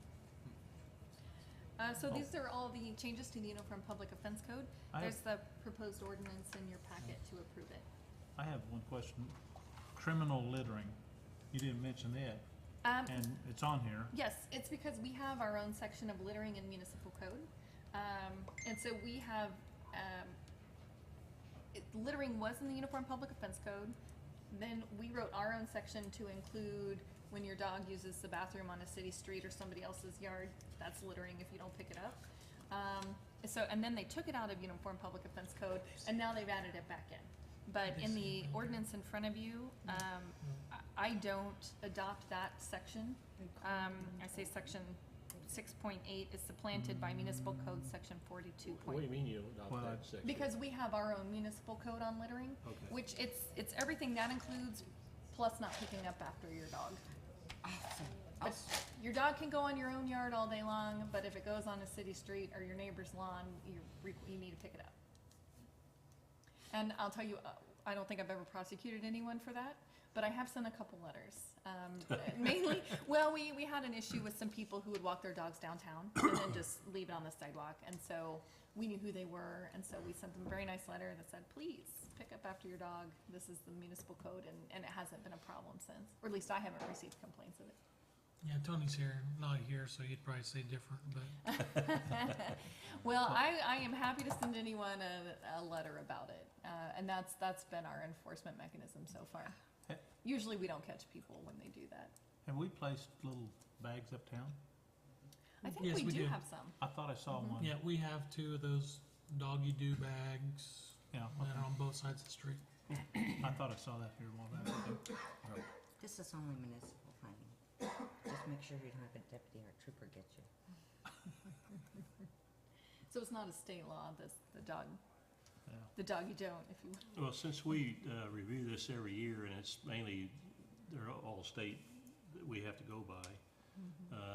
So these are all the changes to the Uniform Public Offense Code. There's the proposed ordinance in your packet to approve it. I have one question. Criminal littering, you didn't mention that, and it's on here. Yes, it's because we have our own section of littering in municipal code. And so we have, littering was in the Uniform Public Offense Code. Then we wrote our own section to include when your dog uses the bathroom on a city street or somebody else's yard, that's littering if you don't pick it up. And then they took it out of Uniform Public Offense Code, and now they've added it back in. But in the ordinance in front of you, I don't adopt that section. I say section 6.8 is supplanted by municipal code section 42. What do you mean you adopt Well, that section? Because we have our own municipal code on littering, Okay. which it's everything that includes, plus not picking up after your dog. But your dog can go on your own yard all day long, but if it goes on a city street or your neighbor's lawn, you need to pick it up. And I'll tell you, I don't think I've ever prosecuted anyone for that, but I have sent a couple letters. Mainly, well, we had an issue with some people who would walk their dogs downtown and then just leave it on the sidewalk, and so we knew who they were, and so we sent them a very nice letter that said, please pick up after your dog. This is the municipal code, and it hasn't been a problem since, or at least I haven't received complaints of it. Yeah, Tony's here, not here, so he'd probably say different, but. Well, I am happy to send anyone a letter about it, and that's been our enforcement mechanism so far. Usually we don't catch people when they do that. Have we placed little bags uptown? I think Yes, we we do do. have some. I thought I saw one. Yeah, we have 2 of those doggy do bags Yeah, that are on both sides of the street. I thought I saw that here a while back. This is only municipal thing. Just make sure you don't have a deputy or a trooper get you. So it's not a state law, the dog, Yeah. the dog you don't, if you. Well, since we review this every year, and it's mainly, they're all state that we have to go by,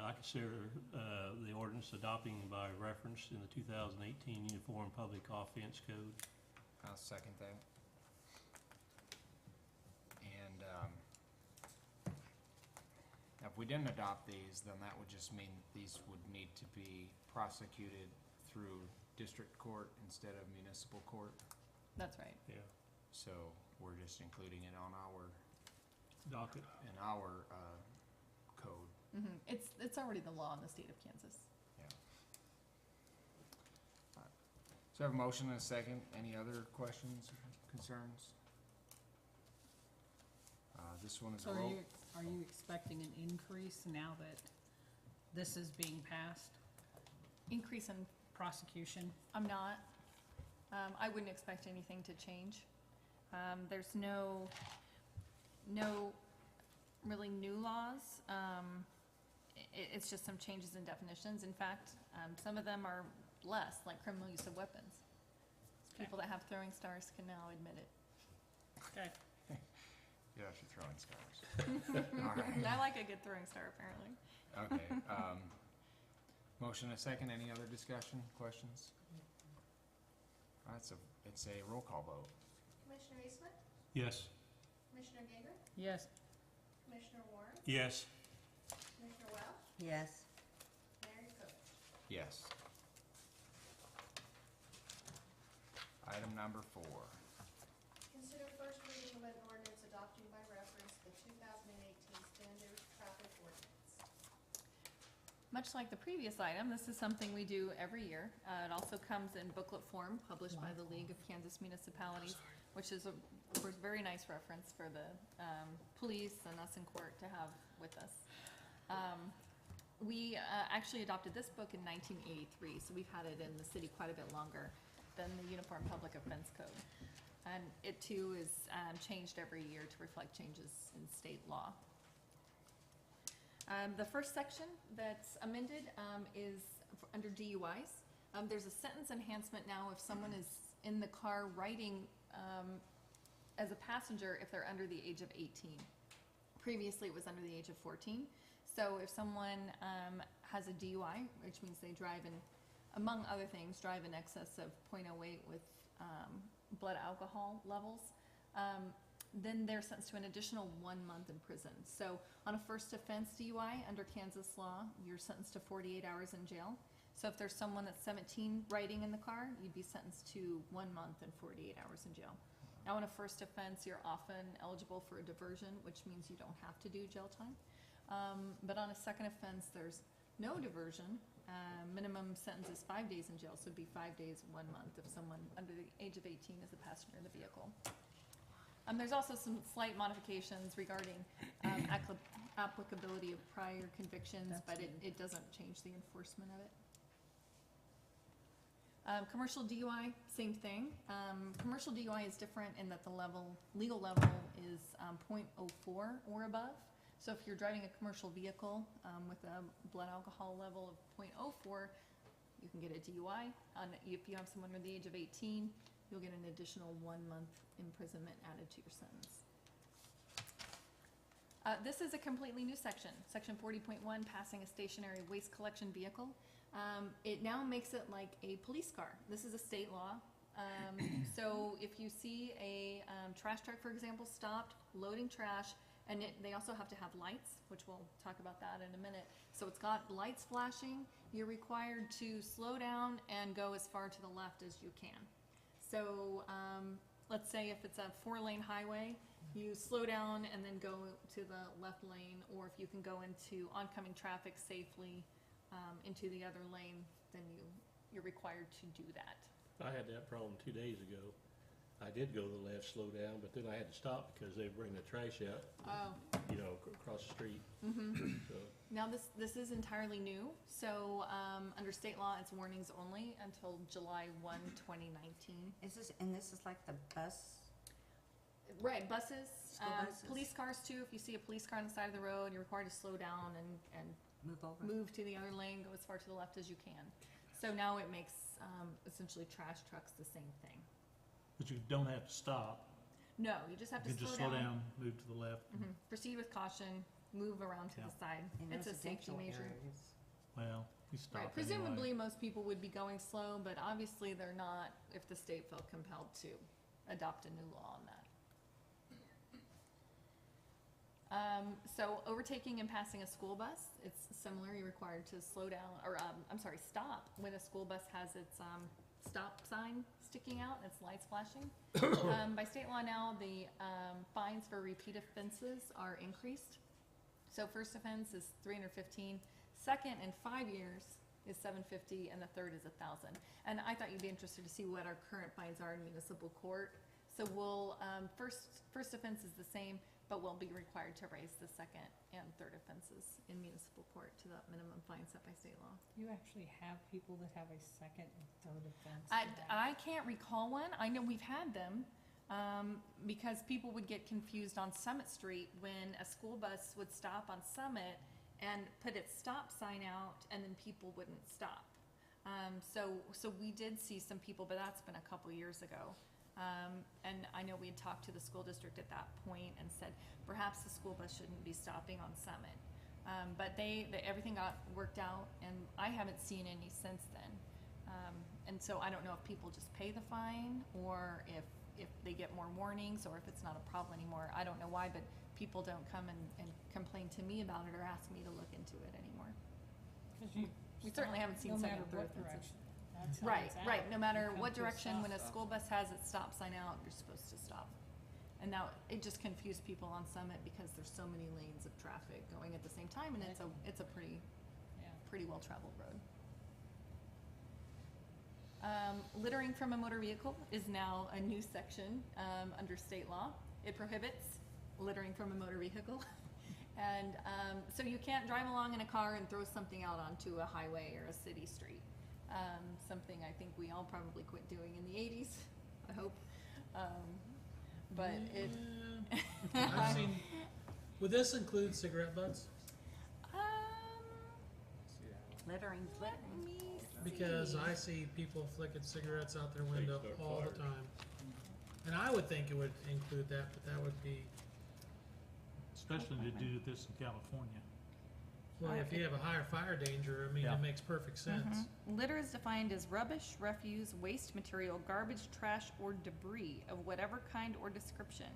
I consider the ordinance adopting by reference in the 2018 Uniform Public Offense Code. I'll second that. And if we didn't adopt these, then that would just mean these would need to be prosecuted through district court instead of municipal court. That's right. Yeah. So we're just including it on our, Docket. in our code. It's already the law in the state of Kansas. So I have a motion and a second. Any other questions or concerns? This one is So a roll. are you expecting an increase now that this is being passed? Increase in, Prosecution? I'm not. I wouldn't expect anything to change. There's no really new laws. It's just some changes in definitions. In fact, some of them are less, like criminal use of weapons. People that have throwing stars can now admit it. Okay. Yeah, you're throwing stars. All right. I like a good throwing star, apparently. Okay. Motion and a second. Any other discussion, questions? All right, so it's a roll call vote. Commissioner Eastman? Yes. Commissioner Gager, Yes. Commissioner Warren, Yes. Commissioner Welch, Yes. Mayor Cook. Yes. Item number 4. Consider first reading of an ordinance adopting by reference the 2018 standard traffic ordinance. Much like the previous item, this is something we do every year. It also comes in booklet form, published by the League of Kansas Municipalities, which is a very nice reference for the police and us in court to have with us. We actually adopted this book in 1983, so we've had it in the city quite a bit longer than the Uniform Public Offense Code. And it too is changed every year to reflect changes in state law. The first section that's amended is under DUIs. There's a sentence enhancement now if someone is in the car riding as a passenger if they're under the age of 18. Previously, it was under the age of 14. So if someone has a DUI, which means they drive in, among other things, drive in excess of 0.08 with blood alcohol levels, then they're sentenced to an additional 1 month in prison. So on a first offense DUI under Kansas law, you're sentenced to 48 hours in jail. So if there's someone that's 17 riding in the car, you'd be sentenced to 1 month and 48 hours in jail. Now on a first offense, you're often eligible for a diversion, which means you don't have to do jail time. But on a second offense, there's no diversion. Minimum sentence is 5 days in jail, so it'd be 5 days, 1 month if someone under the age of 18 is a passenger in the vehicle. There's also some slight modifications regarding applicability of prior convictions, but it doesn't change the enforcement of it. Commercial DUI, same thing. Commercial DUI is different in that the legal level is 0.04 or above. So if you're driving a commercial vehicle with a blood alcohol level of 0.04, you can get a DUI. If you have someone under the age of 18, you'll get an additional 1 month imprisonment added to your sentence. This is a completely new section, section 40.1, passing a stationary waste collection vehicle. It now makes it like a police car. This is a state law. So if you see a trash truck, for example, stopped, loading trash, and they also have to have lights, which we'll talk about that in a minute. So it's got lights flashing. You're required to slow down and go as far to the left as you can. So let's say if it's a 4-lane highway, you slow down and then go to the left lane, or if you can go into oncoming traffic safely into the other lane, then you're required to do that. I had that problem 2 days ago. I did go to the left, slow down, but then I had to stop because they bring the trash out, across the street. So, Now this is entirely new. So under state law, it's warnings only until July 1, 2019. This is like the bus? Right, buses, School buses. police cars too. If you see a police car on the side of the road, you're required to slow down and Move over? move to the other lane, go as far to the left as you can. So now it makes essentially trash trucks the same thing. But you don't have to stop. No, you just have to You can just slow down, move to the left. Proceed with caution, move around to Yeah. the side. In It's a safety residential measure. areas. Well, you stop Right. anyway. Presumably, most people would be going slow, but obviously they're not if the state felt compelled to adopt a new law on that. So overtaking and passing a school bus, it's similar. You're required to slow down, or stop when a school bus has its stop sign sticking out, its lights flashing. By state law now, the fines for repeat offenses are increased. So first offense is $315. Second and 5 years is $750, and the third is $1,000. And I thought you'd be interested to see what our current fines are in municipal court. So we'll first offense is the same, but we'll be required to raise the second and third offenses in municipal court to the minimum fine set by state law. You actually have people that have a second and third offense? I can't recall one. I know we've had them because people would get confused on Summit Street when a school bus would stop on Summit and put its stop sign out, and then people wouldn't stop. So we did see some people, but that's been a couple years ago. And I know we had talked to the school district at that point and said perhaps the school bus shouldn't be stopping on Summit. But everything got worked out, and I haven't seen any since then. And so I don't know if people just pay the fine or if if they get more warnings or if it's not a problem anymore. I don't know why, but people don't come and complain to me about it or ask me to look into it anymore. We certainly haven't seen No some matter of the what instances. direction. That's how Right, it's right, out. no matter You what come to a direction, stop when a sign. school bus has its stop sign out, you're supposed to stop. And now, it just confused people on Summit because there's so many lanes of traffic going at the same time, and it's a pretty, Yeah. pretty well-traveled road. Littering from a motor vehicle is now a new section, under state law. It prohibits littering from a motor vehicle. And, so you can't drive along in a car and throw something out onto a highway or a city street. Something I think we all probably quit doing in the 80s, I hope. But it. I've seen, would this include cigarette butts? Littering, Let littering. me Because see. I see people flicking cigarettes out their window They start all the firing. time. And I would think it would include that, but that would be, Especially to do this in California. well, if you have a higher fire danger, I mean, Yeah. it makes perfect sense. Litter is defined as rubbish, refuse, waste material, garbage, trash, or debris of whatever kind or description,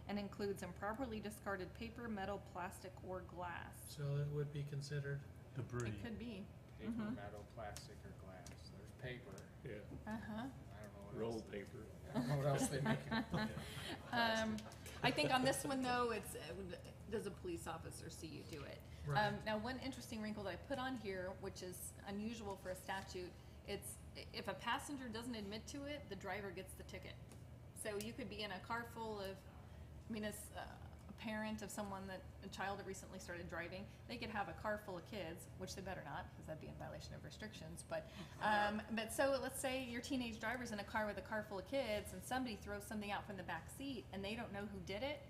and includes improperly discarded paper, metal, plastic, or glass. So it would be considered, Debris. It could be. Paper, Mhm. metal, plastic, or glass. There's paper. Yeah, Uh-huh. I don't know what else. roll paper. I don't know what else they make. I think on this one though, it's, does a police officer see you do it? right. Now, one interesting wrinkle that I put on here, which is unusual for a statute, it's, if a passenger doesn't admit to it, the driver gets the ticket. So you could be in a car full of, I mean, as a parent of someone that, a child that recently started driving, they could have a car full of kids, which they better not, because that'd be in violation of restrictions, but so let's say your teenage driver's in a car with a car full of kids, and somebody throws something out from the back seat, and they don't know who did it,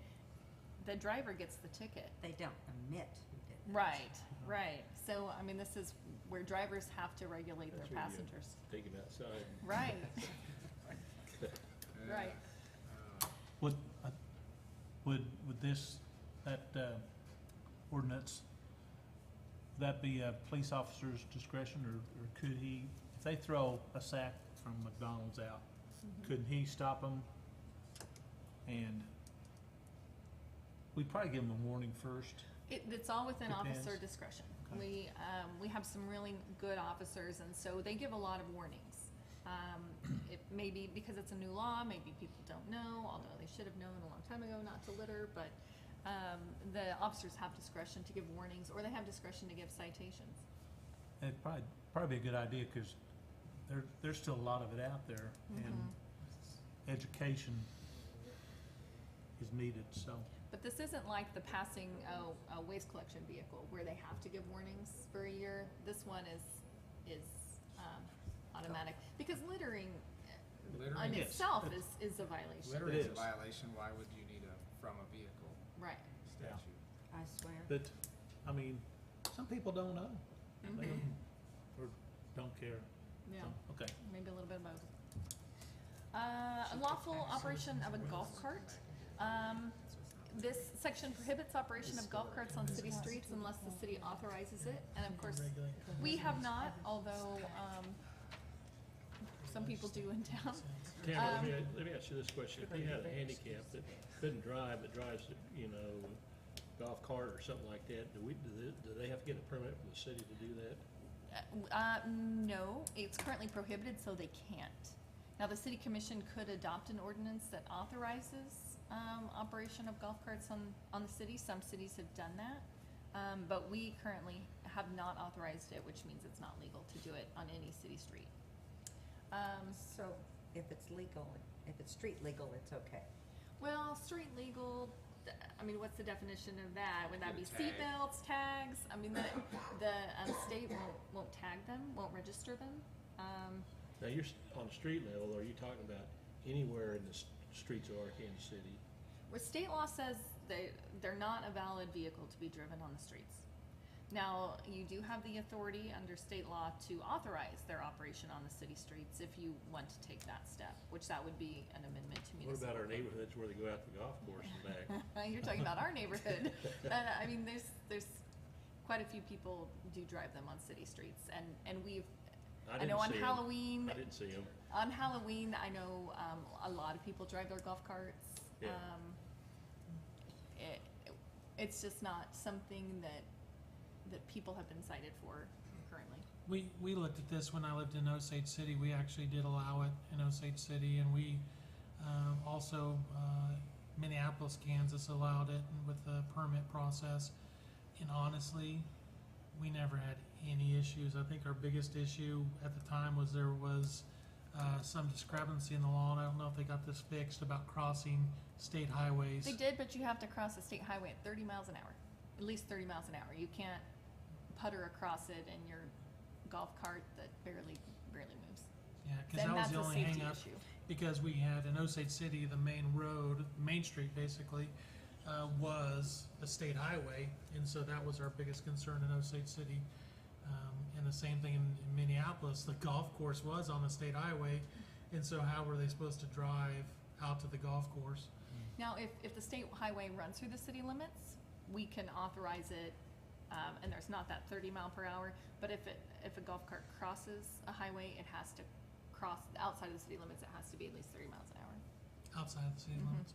the driver gets the ticket. They don't admit who did it. Right, right. So, I mean, this is where drivers have to regulate That's their where you passengers. Take him outside. Right, right. Would, would this, that, ordinance, would that be a police officer's discretion, or could he, if they throw a sack from McDonald's out, couldn't he stop them? And we'd probably give them a warning first. It's all within officer Depends. discretion. Okay. We have some really good officers, and so they give a lot of warnings. It may be because it's a new law, maybe people don't know, although they should have known a long time ago not to litter, but, the officers have discretion to give warnings, or they have discretion to give citations. It'd probably be a good idea, cause there's still a lot of it out there, and education is needed, so. But this isn't like the passing a waste collection vehicle where they have to give warnings for a year. This one is automatic, because littering Littering in Yes. itself It's- is a violation. Littering is a is. violation. Why would you need a from a vehicle Right. Yeah. statute? I swear. But, I mean, some people don't know. They don't, or don't care. Yeah, So, okay. maybe a little bit of both. Unlawful operation of a golf cart. This section prohibits operation of golf carts on city streets unless the city authorizes it, and of course, we have not, although, some people do in town. Tamara, let me ask you this question. If you had a handicap that couldn't drive, but drives, golf cart or something like that, do they have to get a permit from the city to do that? No, it's currently prohibited, so they can't. Now, the city commission could adopt an ordinance that authorizes, operation of golf carts on the city. Some cities have done that. But we currently have not authorized it, which means it's not legal to do it on any city street. So if it's legal, if it's street legal, it's okay. Well, street legal, I mean, what's the definition of that? Would that be Get a tag. seatbelts, tags? I mean, the state won't tag them, won't register them. Now, you're on the street level, are you talking about anywhere in the streets of Kansas City? Where state law says they're not a valid vehicle to be driven on the streets. Now, you do have the authority under state law to authorize their operation on the city streets if you want to take that step, which that would be an amendment to What municipal. about our neighborhoods where they go out to the golf course and back? You're talking about our neighborhood. I mean, there's quite a few people do drive them on city streets, and we've, I know on Halloween, I didn't see him. on Halloween, I know, a lot of people drive their golf carts. Yeah. It's just not something that people have been cited for currently. We looked at this when I lived in Osage City. We actually did allow it in Osage City, and we also Minneapolis, Kansas allowed it with the permit process. And honestly, we never had any issues. I think our biggest issue at the time was there was some discrepancy in the law, and I don't know if they got this fixed about crossing state highways. They did, but you have to cross a state highway at 30 miles an hour, at least 30 miles an hour. You can't putter across it in your golf cart that barely moves. Yeah, because Then that was that's the a only safety hang up. issue. Because we had in Osage City, the main road, Main Street basically, was a state highway, and so that was our biggest concern in Osage City. And the same thing in Minneapolis, the golf course was on a state highway, and so how were they supposed to drive out to the golf course? Now, if the state highway runs through the city limits, we can authorize it, and there's not that 30 mile per hour, but if a golf cart crosses a highway, it has to cross, outside of the city limits, it has to be at least 30 miles an hour. Outside of the city limits.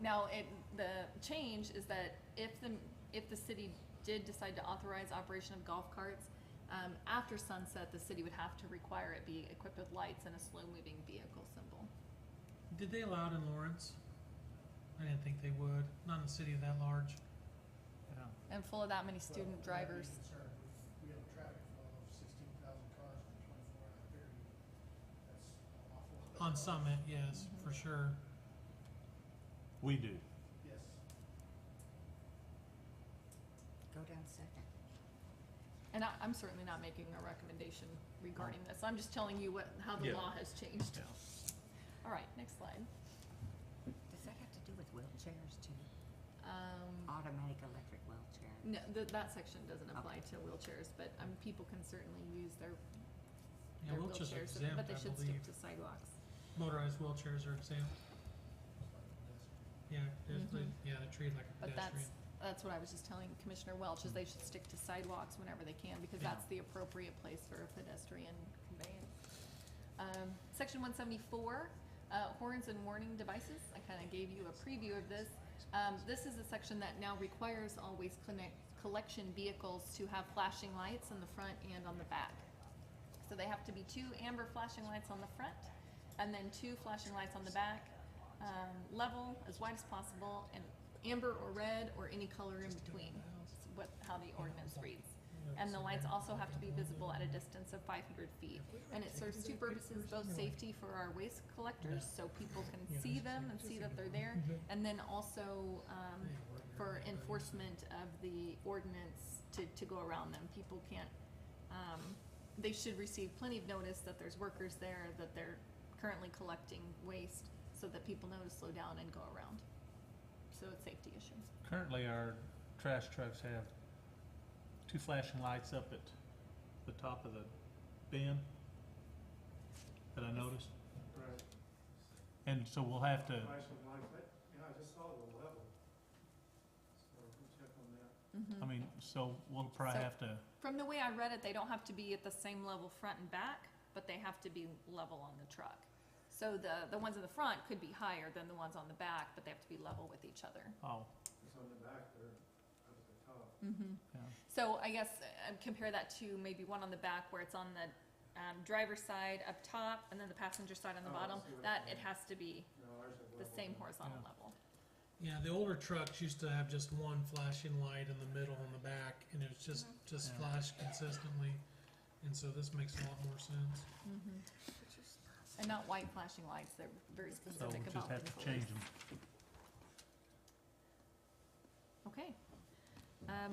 Now, the change is that if the city did decide to authorize operation of golf carts, after sunset, the city would have to require it be equipped with lights and a slow-moving vehicle symbol. Did they allow it in Lawrence? I didn't think they would. Not in a city that large. And full of that many student Well, that drivers. being concerned, we have a traffic flow of 16,000 cars in a 24-hour period. That's an awful lot. On Summit, yes, for sure. We do. Yes. Go down second. And I'm certainly not making a recommendation regarding this. I'm just telling you how the Yeah. law has changed. Yeah. All right, next slide. Does that have to do with wheelchairs too? Um, Automatic electric wheelchairs? no, that section doesn't apply to wheelchairs, but people can certainly use their Yeah, wheelchairs are wheelchairs, exempt, but they I should believe. stick to sidewalks. Motorized wheelchairs are exempt. Yeah, yeah, they're treated like a But pedestrian. that's what I was just telling Commissioner Welch, is they should stick to sidewalks whenever they can, because Yeah. that's the appropriate place for a pedestrian conveyance. Section 174, horns and warning devices. I kind of gave you a preview of this. This is a section that now requires all waste collection vehicles to have flashing lights in the front and on the back. So they have to be 2 amber flashing lights on the front, and then 2 flashing lights on the back, level as wide as possible, and amber or red or any color in between. That's how the ordinance reads. And the lights also have to be visible at a distance of 500 feet. And it serves 2 purposes, both safety for our waste collectors, so people can see them and see that they're there, and then also for enforcement of the ordinance to go around them. People can't, they should receive plenty of notice that there's workers there, that they're currently collecting waste, so that people know to slow down and go around. So it's a safety issue. Currently, our trash trucks have 2 flashing lights up at the top of the bin that I noticed. Right. And so we'll have to, Flashing lights, yeah, I just saw the level. So we'll check on that. I mean, so we'll probably So- have to, From the way I read it, they don't have to be at the same level front and back, but they have to be level on the truck. So the ones in the front could be higher than the ones on the back, but they have to be level with each other. oh, It's on the back there, up at the top. yeah. So I guess compare that to maybe one on the back where it's on the driver's side up top and then the passenger side on the Oh, I bottom. see what That you're it has to be No, ours have the level. same horizontal Yeah. level. Yeah, the older trucks used to have just one flashing light in the middle and the back, and it was just Yeah. flashed consistently. And so this makes a lot more sense. And not white flashing lights, they're very So specific we'll about just have the to colors. change them. Okay.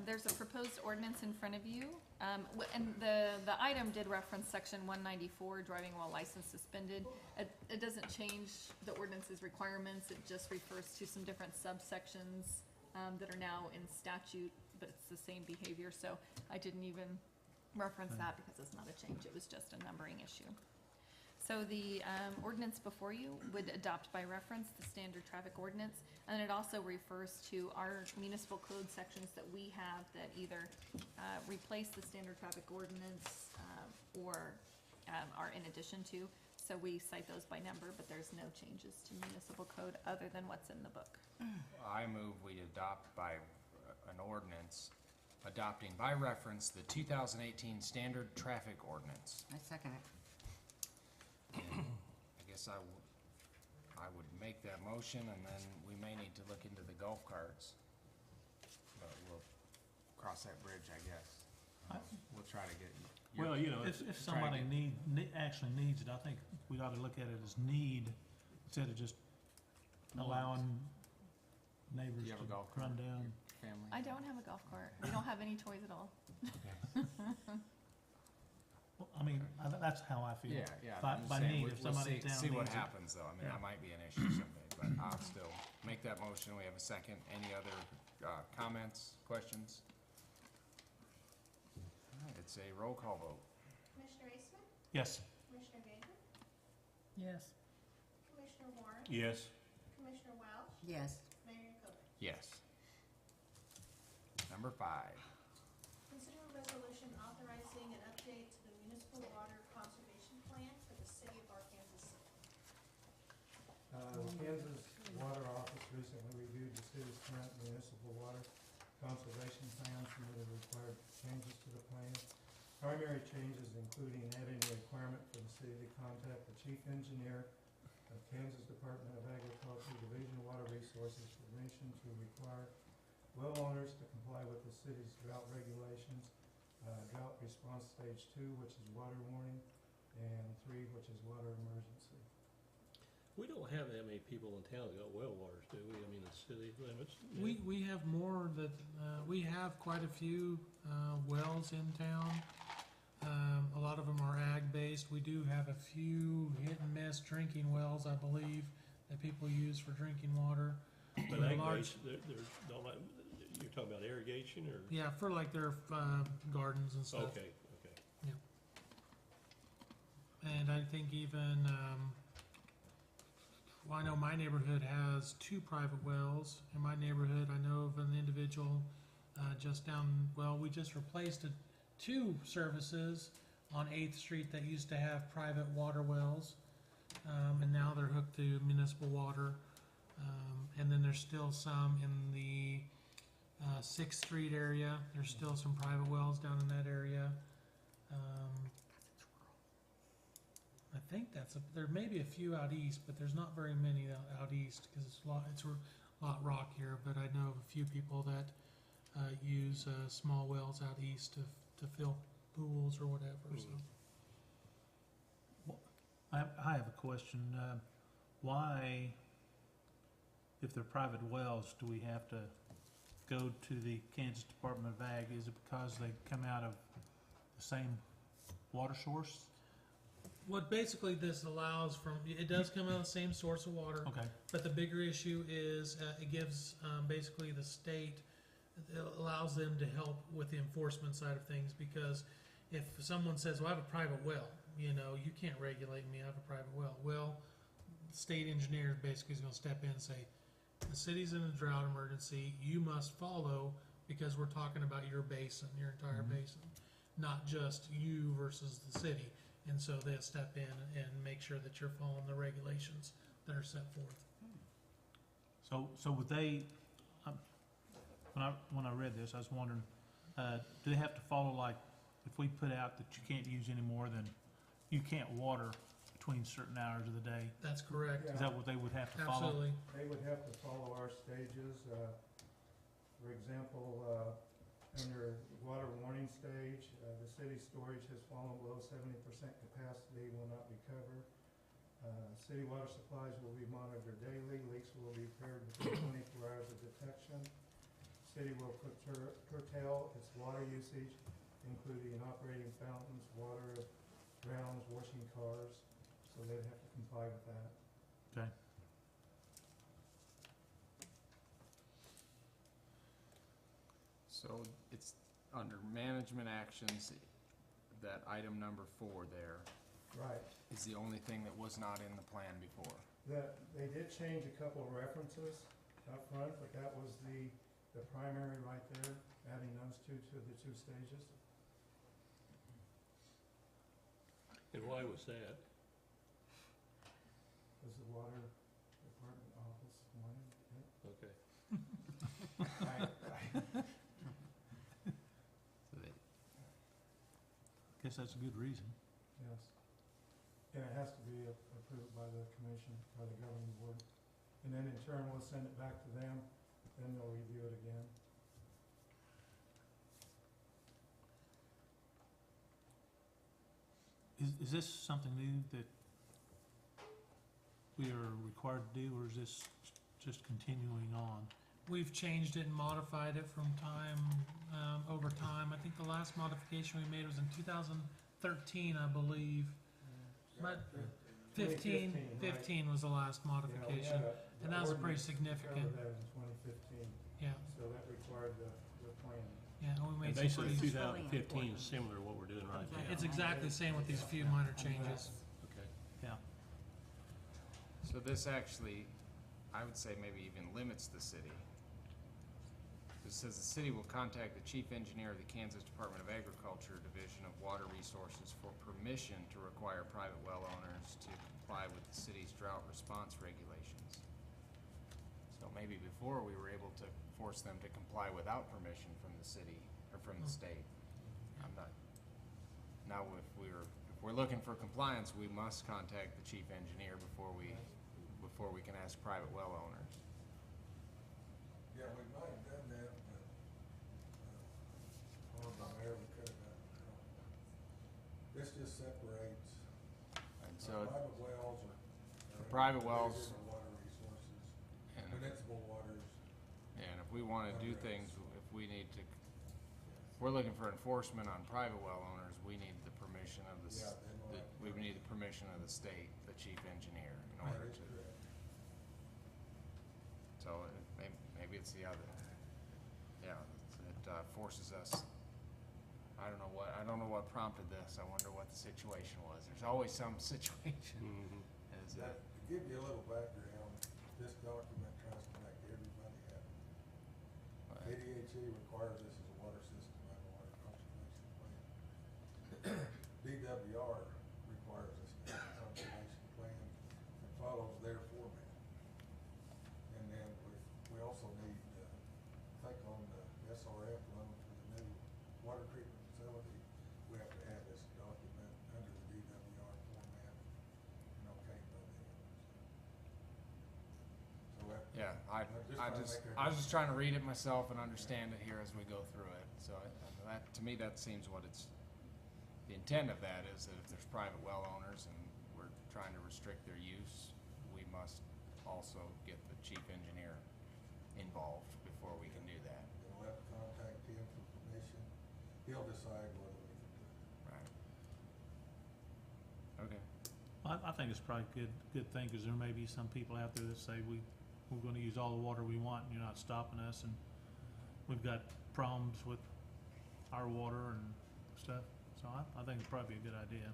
There's a proposed ordinance in front of you, and the item did reference section 194, driving while license suspended. It doesn't change the ordinance's requirements, it just refers to some different subsections that are now in statute, but it's the same behavior, so I didn't even reference that because it's not a change, it was just a numbering issue. So the ordinance before you would adopt by reference the standard traffic ordinance, and it also refers to our municipal code sections that we have that either replace the standard traffic ordinance, or are in addition to. So we cite those by number, but there's no changes to municipal code other than what's in the book. I move we adopt by an ordinance, adopting by reference the 2018 Standard Traffic Ordinance. I second it. And I guess I would make that motion, and then we may need to look into the golf carts. But we'll cross that bridge, I guess. We'll try to get. Well, if somebody actually needs it, I think we ought to look at it as need instead of just allowing neighbors You have a to golf run cart? down. Family? I don't have a golf cart. We don't have any toys at all. Well, I mean, that's how I feel. Yeah. By I'm just by saying, need, we'll if somebody in town see what needs it. happens, though. I mean, Yeah. that might be an issue someday, but I'll still make that motion. We have a second. Any other comments, questions? All right, it's a roll call vote. Commissioner Eastman? Yes. Commissioner Gager? Yes. Commissioner Warren? Yes. Commissioner Welch? Yes. Mayor Copeland? Yes. Number 5. Consider a resolution authorizing an update to the municipal water conservation plan for the city of Arkansas City. The Kansas Water Office recently reviewed the city's current municipal water conservation plan, submitted required changes to the plan. Primary changes including adding a requirement for the city to contact the chief engineer of Kansas Department of Agriculture, Division of Water Resources for permission to require well owners to comply with the city's drought regulations, drought response stage 2, which is water warning, and 3, which is water emergency. We don't have that many people in town that got well waters, do we? I mean, the city limits. We have more that, we have quite a few wells in town. A lot of them are ag-based. We do have a few hit-and-miss drinking wells, I believe, that people use for drinking water. But The ag large- based, don't like, you're talking about irrigation or? Yeah, for like their gardens and stuff. Okay. And I think even, well, I know my neighborhood has 2 private wells. In my neighborhood, I know of an individual just down, well, we just replaced 2 services on 8th Street that used to have private water wells. And now they're hooked to municipal water. And then there's still some in the 6th Street area. There's still some private wells down in that area. I think there may be a few out east, but there's not very many out east because it's a lot rockier. But I know of a few people that use small wells out east to fill pools or whatever. So. I have a question. Why, if they're private wells, do we have to go to the Kansas Department of Ag? Is it because they come out of the same water source? What basically this allows it does come out of the same source of water. Okay. But the bigger issue is it gives basically the state, it allows them to help with the enforcement side of things, because if someone says, well, I have a private well, you can't regulate me, I have a private well. Well, the state engineer basically is going to step in and say, the city's in a drought emergency, you must follow, because we're talking about your basin, your entire basin, not just you versus the city. And so they'll step in and make sure that you're following the regulations that are set forth. So would they? When I read this, I was wondering, do they have to follow, like, if we put out that you can't use any more than, you can't water between certain hours of the day? That's correct. Is that what they would have to follow? Absolutely. They would have to follow our stages. For example, under water warning stage, the city's storage has fallen below 70% capacity, will not be covered. City water supplies will be monitored daily. Leaks will be repaired within 24 hours of detection. City will curtail its water usage, including operating fountains, water grounds, washing cars, so they'd have to comply with that. Okay. So it's under management actions, that item number 4 there Right. is the only thing that was not in the plan before. They did change a couple of references up front, but that was the primary right there, adding those 2 to the 2 stages. And why was that? Was the water department office wanted it? Okay. Guess that's a good reason. Yes. And it has to be approved by the commission, by the governing board. And then in turn, we'll send it back to them, then they'll review it again. Is this something new that we are required to do, or is this just continuing on? We've changed it and modified it from time, over time. I think the last modification we made was in 2013, I believe. But 15 was the last modification. And that was pretty significant. Covered that in 2015, Yeah, so that required the plan. yeah, and we And made some basically, pretty, 2015 is similar to what we're doing right now. it's exactly the same with these few minor changes. Okay. Yeah. So this actually, I would say maybe even limits the city. It says the city will contact the chief engineer of the Kansas Department of Agriculture Division of Water Resources for permission to require private well owners to comply with the city's drought response regulations. So maybe before we were able to force them to comply without permission from the city or from the state. I'm not, now if we're looking for compliance, we must contact the chief engineer before we can ask private well owners. Yeah, we might have done that, but, or by mayor, we could have done. This just separates, And so, private wells are. private wells- Different water resources, and, municipal waters. and if we wanna do things, if we need to, if we're looking for enforcement on private well owners, we need the permission of the, Yeah, then we'll have to- we would need the permission of the state, the chief engineer, in That order is to. correct. So maybe it's the other. Yeah, it forces us. I don't know what prompted this. I wonder what the situation was. There's always some situation. Mhm. Is That, to give you a little background, this document tries to make everybody happy. ADHE requires this as a water system and a water conservation plan. DWR requires us to have a conservation plan that follows their format. And then we also need, I think on the SRF loan for the new water treatment facility, we have to have this document under the DWR format and okay by them. So that, Yeah, I trying to make was just trying to read it myself and understand it here as we go through it. So that, to me, that seems what it's, the intent of that is that if there's private well owners and we're trying to restrict their use, we must also get the chief engineer involved before we can do that. we'll have to contact him for permission. He'll decide whether we can do it. Right. Okay. I think it's probably a good thing, because there may be some people out there that say we're gonna use all the water we want, and you're not stopping us, and we've got problems with our water and stuff. So I think it's probably a good idea.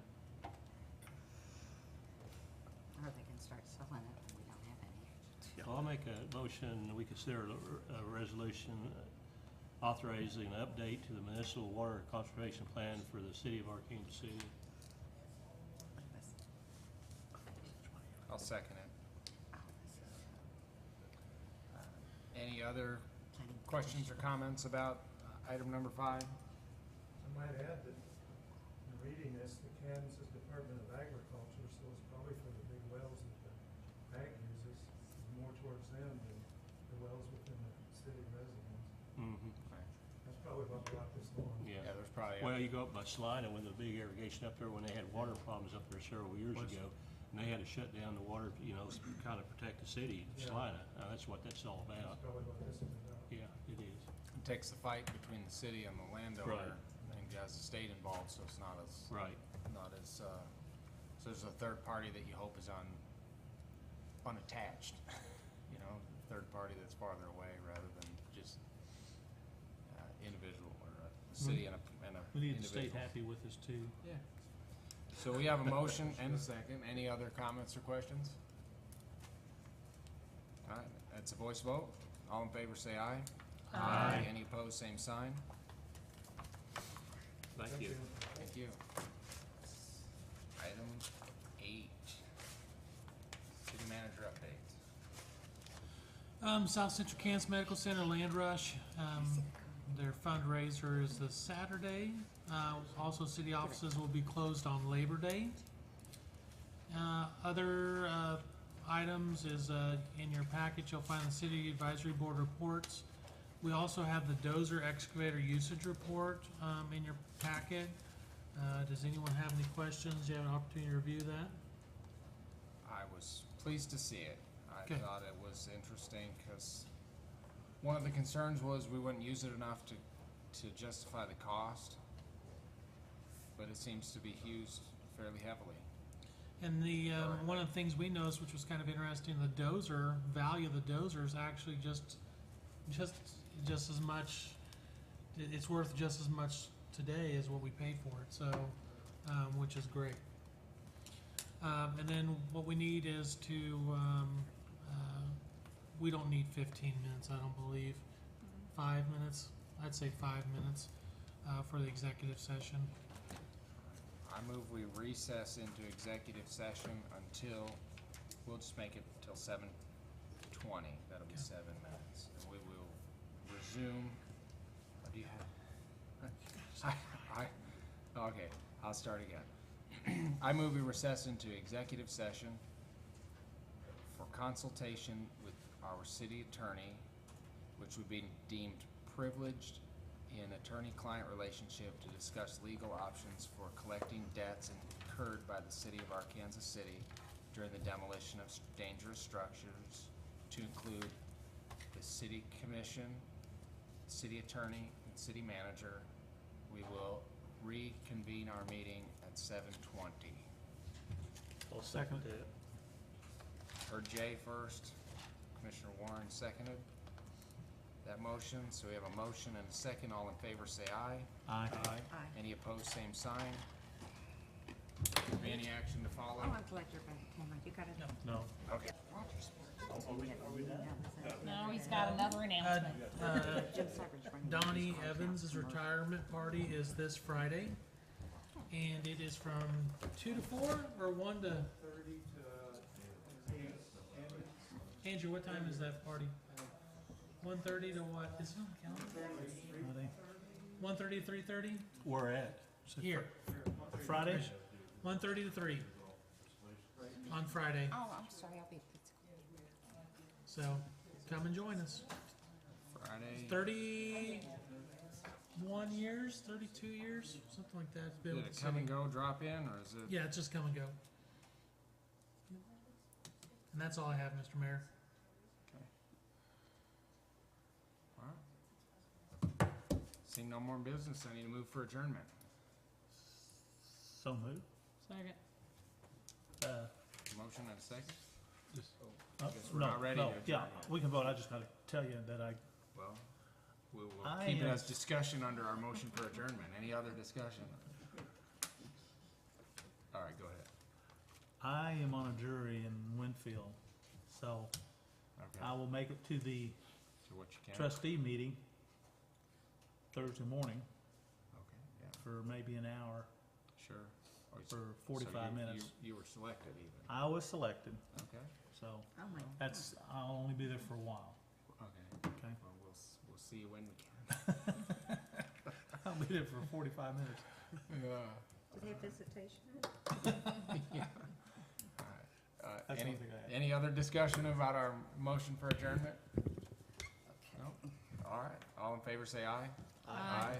Or they can start selling it when we don't have any. Well, I'll make a motion, we consider a resolution authorizing an update to the municipal water conservation plan for the city of Arkansas City. I'll second it. Any other questions or comments about item number 5? I might add that in reading this, the Kansas Department of Agriculture, so it's probably for the big wells that the ag uses, is more towards them than the wells within the city residents. Mm-hmm. That's probably what brought this along. Yeah. Yeah, there's probably. Well, you go up by Salina with the big irrigation up there, when they had water problems up there several years ago, and they had to shut down the water, to kind of protect the city of Yeah. Salina. That's what that's all about. That's probably what this is about. Yeah, it is. It takes the fight between the city and the landowner and has the state involved, so it's not as. Right. Not as, so there's a third party that you hope is unattached, third party that's farther away rather than just, individual or a city and a We need the state individual. happy with us too. Yeah. So we have a motion and a second. Any other comments or questions? All right, that's a voice vote. All in favor say aye. Aye. Any opposed, same sign. Thank you. Thank you. Item South Central Kansas Medical Center Land Rush, their fundraiser is this Saturday. Also, city offices will be closed on Labor Day. Other items is in your package, you'll find the City Advisory Board reports. We also have the Dozer excavator usage report in your packet. Does anyone have any questions? Do you have an opportunity to review that? I was pleased to see it. I Okay. thought it was interesting because one of the concerns was we wouldn't use it enough to justify the cost, but it seems to be used fairly heavily. And the one of the things we noticed, which was kind of interesting, the dozer value of the dozer is actually just as much. It's worth just as much today as what we paid for it. So, which is great. And then what we need is to. We don't need 15 minutes, I don't believe. 5 minutes. I'd say 5 minutes for the executive session. I move we recess into executive session until, we'll just make it till 7:20. That'll be 7 minutes. And we will resume. Do you have? Okay, I'll start again. I move we recess into executive session for consultation with our city attorney, which would be deemed privileged in attorney-client relationship to discuss legal options for collecting debts incurred by the city of Arkansas City during the demolition of dangerous structures, to include the city commission, city attorney, and city manager. We will reconvene our meeting at 7:20. I'll second that. Heard Jay first, Commissioner Warren seconded that motion. So we have a motion and a second. All in favor say aye. Aye. Any opposed, same sign. Any action to follow? Oh, I'm glad you're back, Cameron. You got it. No. Okay. No, he's got another announcement. Jim Cyber's running. Donnie Evans' retirement party is this Friday, and it is from 2 to 4 or 1 to. Andrew, what time is that party? 1:30 to what? Is it on the calendar? 1:30 to 3:30? Where at? Here. Friday? 1:30 to 3 on Friday. Oh, I'm sorry, I'll be. So come and join us. Friday. 31 years, 32 years, something like that. It's been Did with it the come city. and go, drop in, or is it? Yeah, it's just come and go. And that's all I have, Mr. Mayor. Alright. Seeing no more business, I need to move for adjournment. So moved. Second. Motion and a second? Just, I guess we're not ready to adjourn Yeah, yet. we can vote. I just gotta tell you that Well, we will I keep it am- as discussion under our motion for adjournment. Any other discussion? Alright, go ahead. I am on a jury in Winfield, so Okay. I will make it to the So what you can? trustee meeting Thursday morning Okay, yeah, for maybe an hour, sure. Oh, for so 45 you- minutes. You were selected even. I was selected, Okay, so Oh, my. that's, I'll only be there for a while, okay. okay? Well, we'll see you when we can. I'll be there for 45 minutes. Yeah. Do they have visitation? Yeah. Alright, That's one thing I have. any other discussion about our motion for adjournment? Okay. No? Alright, all in favor say aye. Aye. Aye.